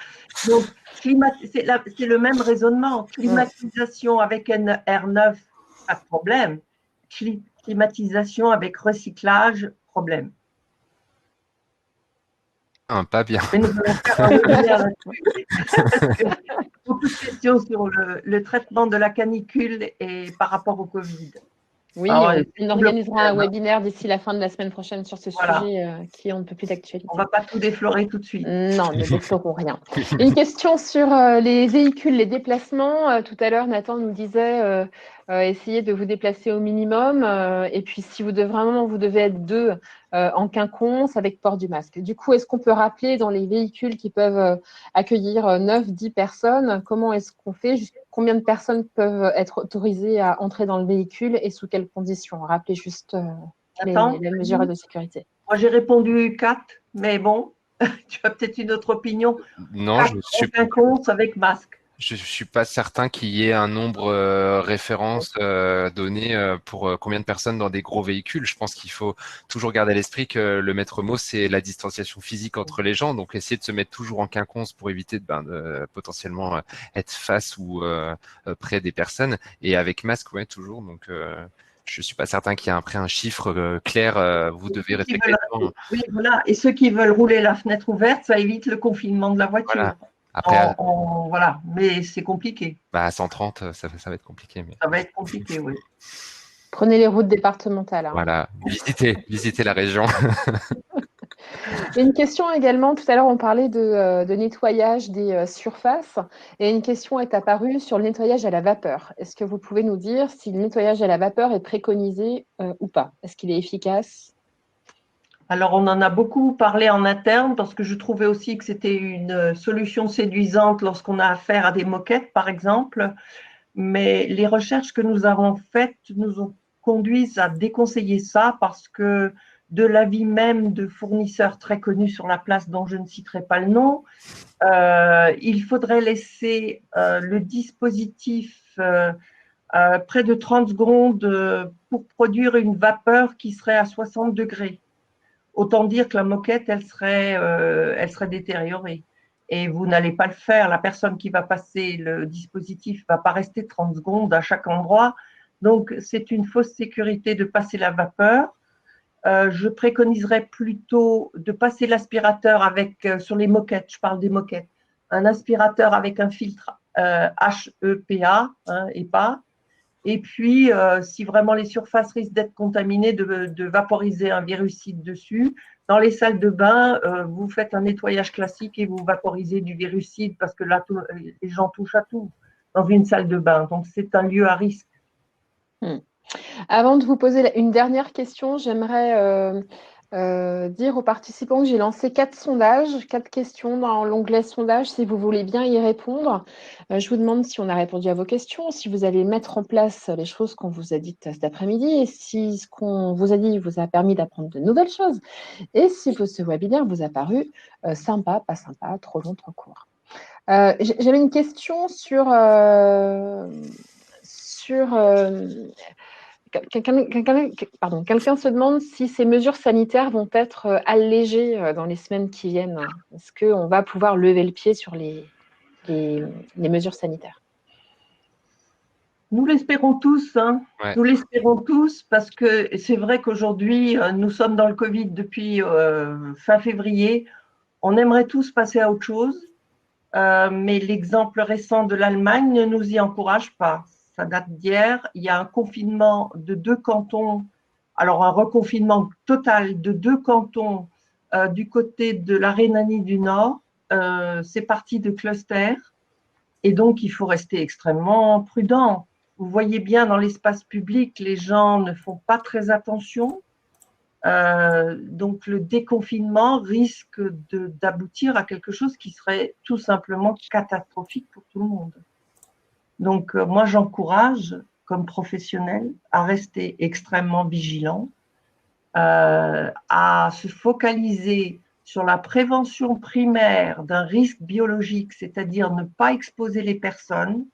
Donc, c'est le même raisonnement. Climatisation avec un R9, pas de problème. Climatisation avec recyclage, problème. Pas bien. Mais nous allons faire un webinaire là-dessus. Beaucoup de questions sur le traitement de la canicule et par rapport au Covid. Oui, Alors, on organisera un webinaire d'ici la fin de la semaine prochaine sur ce sujet qui est un peu plus d'actualité. On ne va pas tout déflorer tout de suite. Non, ne déflorons rien. Une question sur les véhicules, les déplacements. Tout à l'heure, Nathan nous disait essayez de vous déplacer au minimum. Et puis, si vous devez être 2 en quinconce avec port du masque. Du coup, est-ce qu'on peut rappeler dans les véhicules qui peuvent accueillir 9, 10 personnes, comment est-ce qu'on fait? Combien de personnes peuvent être autorisées à entrer dans le véhicule et sous quelles conditions? Rappelez juste les mesures de sécurité. Moi, j'ai répondu 4, mais bon, tu as peut-être une autre opinion. Non, je suis un compte avec masque. Je suis pas certain qu'il y ait un nombre référence donné pour combien de personnes dans des gros véhicules. Je pense qu'il faut toujours garder à l'esprit que le maître mot, c'est la distanciation physique entre les gens. Donc, essayer de se mettre toujours en quinconce pour éviter de potentiellement être face ou près des personnes. Et avec masque, ouais, toujours. Donc, je suis pas certain qu'il y ait après un chiffre clair. Vous devez respecter. Oui, voilà. Et ceux qui veulent rouler la fenêtre ouverte, ça évite le confinement de la voiture. Voilà. Après, voilà, mais c'est compliqué. À 130, ça va être compliqué. Mais... Ça va être compliqué, oui. Prenez les routes départementales. Hein. Voilà, visitez la région. J'ai une question également. Tout à l'heure, on parlait de nettoyage des surfaces. Et une question est apparue sur le nettoyage à la vapeur. Est-ce que vous pouvez nous dire si le nettoyage à la vapeur est préconisé ou pas? Est-ce qu'il est efficace? Alors, on en a beaucoup parlé en interne parce que je trouvais aussi que c'était une solution séduisante lorsqu'on a affaire à des moquettes, par exemple. Mais les recherches que nous avons faites nous ont conduit à déconseiller ça parce que de l'avis même de fournisseurs très connus sur la place dont je ne citerai pas le nom, il faudrait laisser le dispositif près de 30 secondes pour produire une vapeur qui serait à 60 degrés. Autant dire que la moquette, elle serait détériorée. Et vous n'allez pas le faire. La personne qui va passer le dispositif ne va pas rester 30 secondes à chaque endroit. Donc, c'est une fausse sécurité de passer la vapeur. Je préconiserais plutôt de passer l'aspirateur sur les moquettes, je parle des moquettes, un aspirateur avec un filtre HEPA, EPA. Et puis, si vraiment les surfaces risquent d'être contaminées, de vaporiser un virucide dessus. Dans les salles de bain, vous faites un nettoyage classique et vous vaporisez du virucide parce que là, les gens touchent à tout dans une salle de bain. Donc, c'est un lieu à risque. Avant de vous poser une dernière question, j'aimerais dire aux participants que j'ai lancé 4 sondages, 4 questions dans l'onglet sondage, si vous voulez bien y répondre. Je vous demande si on a répondu à vos questions, si vous allez mettre en place les choses qu'on vous a dites cet après-midi et si ce qu'on vous a dit vous a permis d'apprendre de nouvelles choses et si ce webinaire vous a paru sympa, pas sympa, trop long, trop court. J'avais une question sur quelqu'un se demande si ces mesures sanitaires vont être allégées dans les semaines qui viennent. Est-ce qu'on va pouvoir lever le pied sur les mesures sanitaires? Nous l'espérons tous, hein. Ouais. Nous l'espérons tous parce que c'est vrai qu'aujourd'hui, nous sommes dans le Covid depuis fin février. On aimerait tous passer à autre chose, mais l'exemple récent de l'Allemagne ne nous y encourage pas. Ça date d'hier. Il y a un confinement de 2 cantons, alors un reconfinement total de 2 cantons du côté de la Rhénanie du Nord. C'est parti de clusters et donc il faut rester extrêmement prudent. vous voyez bien dans l'espace public, les gens ne font pas très attention. Donc le déconfinement risque d'aboutir à quelque chose qui serait tout simplement catastrophique pour tout le monde. Donc moi j'encourage comme professionnel à rester extrêmement vigilant, à se focaliser sur la prévention primaire d'un risque biologique, c'est-à-dire ne pas exposer les personnes,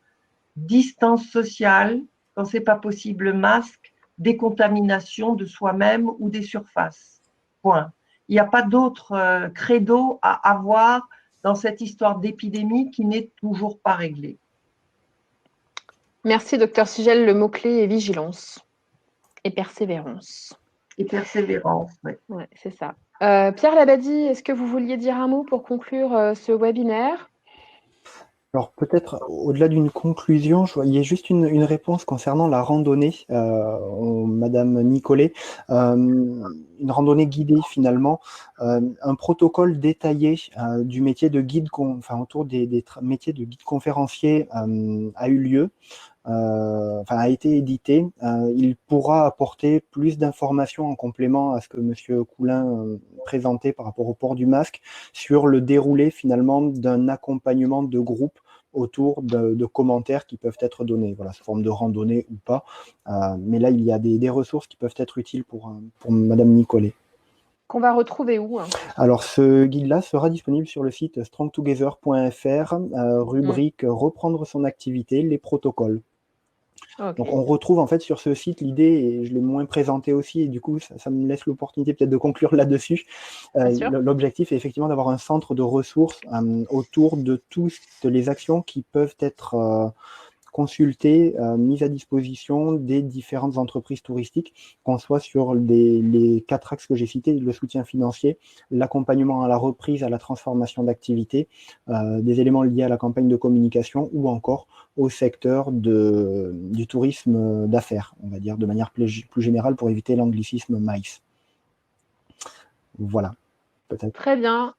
distance sociale, quand ce n'est pas possible, masque, décontamination de soi-même ou des surfaces. Point. Il n'y a pas d'autre credo à avoir dans cette histoire d'épidémie qui n'est toujours pas réglée. Merci, docteur Sigel. Le mot-clé est vigilance et persévérance. Et persévérance, oui. Ouais, c'est ça. Pierre Labadie, est-ce que vous vouliez dire un mot pour conclure ce webinaire? Alors peut-être au-delà d'une conclusion, il y a juste une réponse concernant la randonnée, Madame Nicolet, une randonnée guidée finalement, un protocole détaillé du métier de guide, autour des métiers de guide conférencier a eu lieu. A été édité. Il pourra apporter plus d'informations en complément à ce que Monsieur Coulin présentait par rapport au port du masque sur le déroulé finalement d'un accompagnement de groupe autour de commentaires qui peuvent être donnés, voilà, sous forme de randonnée ou pas. Mais là, il y a des ressources qui peuvent être utiles pour Madame Nicolet. Qu'on va retrouver où? Alors, ce guide-là sera disponible sur le site strongtogether.fr, rubrique Reprendre son activité, les protocoles. Okay. Donc, on retrouve en fait sur ce site l'idée, et je l'ai moins présenté aussi, et du coup, ça me laisse l'opportunité peut-être de conclure là-dessus. L'objectif est effectivement d'avoir un centre de ressources autour de toutes les actions qui peuvent être consultées, mises à disposition des différentes entreprises touristiques, qu'on soit sur les 4 axes que j'ai cités, le soutien financier, l'accompagnement à la reprise, à la transformation d'activités, des éléments liés à la campagne de communication ou encore au secteur du tourisme d'affaires, on va dire de manière plus générale pour éviter l'anglicisme MICE. Voilà, peut-être. Très bien.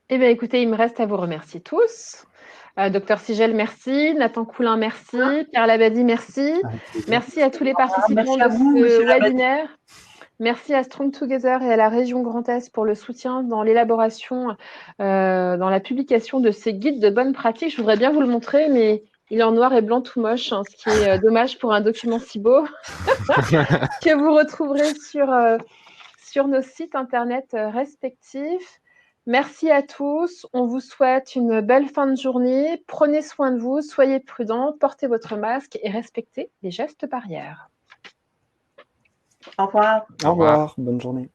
Eh bien, écoutez, il me reste à vous remercier tous. Docteur Sigel, merci. Nathan Coulin, merci. Pierre Labadie, merci. Merci à tous les participants de ce webinaire. Merci à Strong Together et à la région Grand Est pour le soutien dans l'élaboration, dans la publication de ces guides de bonne pratique. Je voudrais bien vous le montrer, mais il est en noir et blanc tout moche, hein, ce qui est dommage pour un document si beau, que vous retrouverez sur nos sites internet respectifs. Merci à tous. On vous souhaite une belle fin de journée. Prenez soin de vous, soyez prudents, portez votre masque et respectez les gestes barrières. Au revoir. Au revoir. Bonne journée.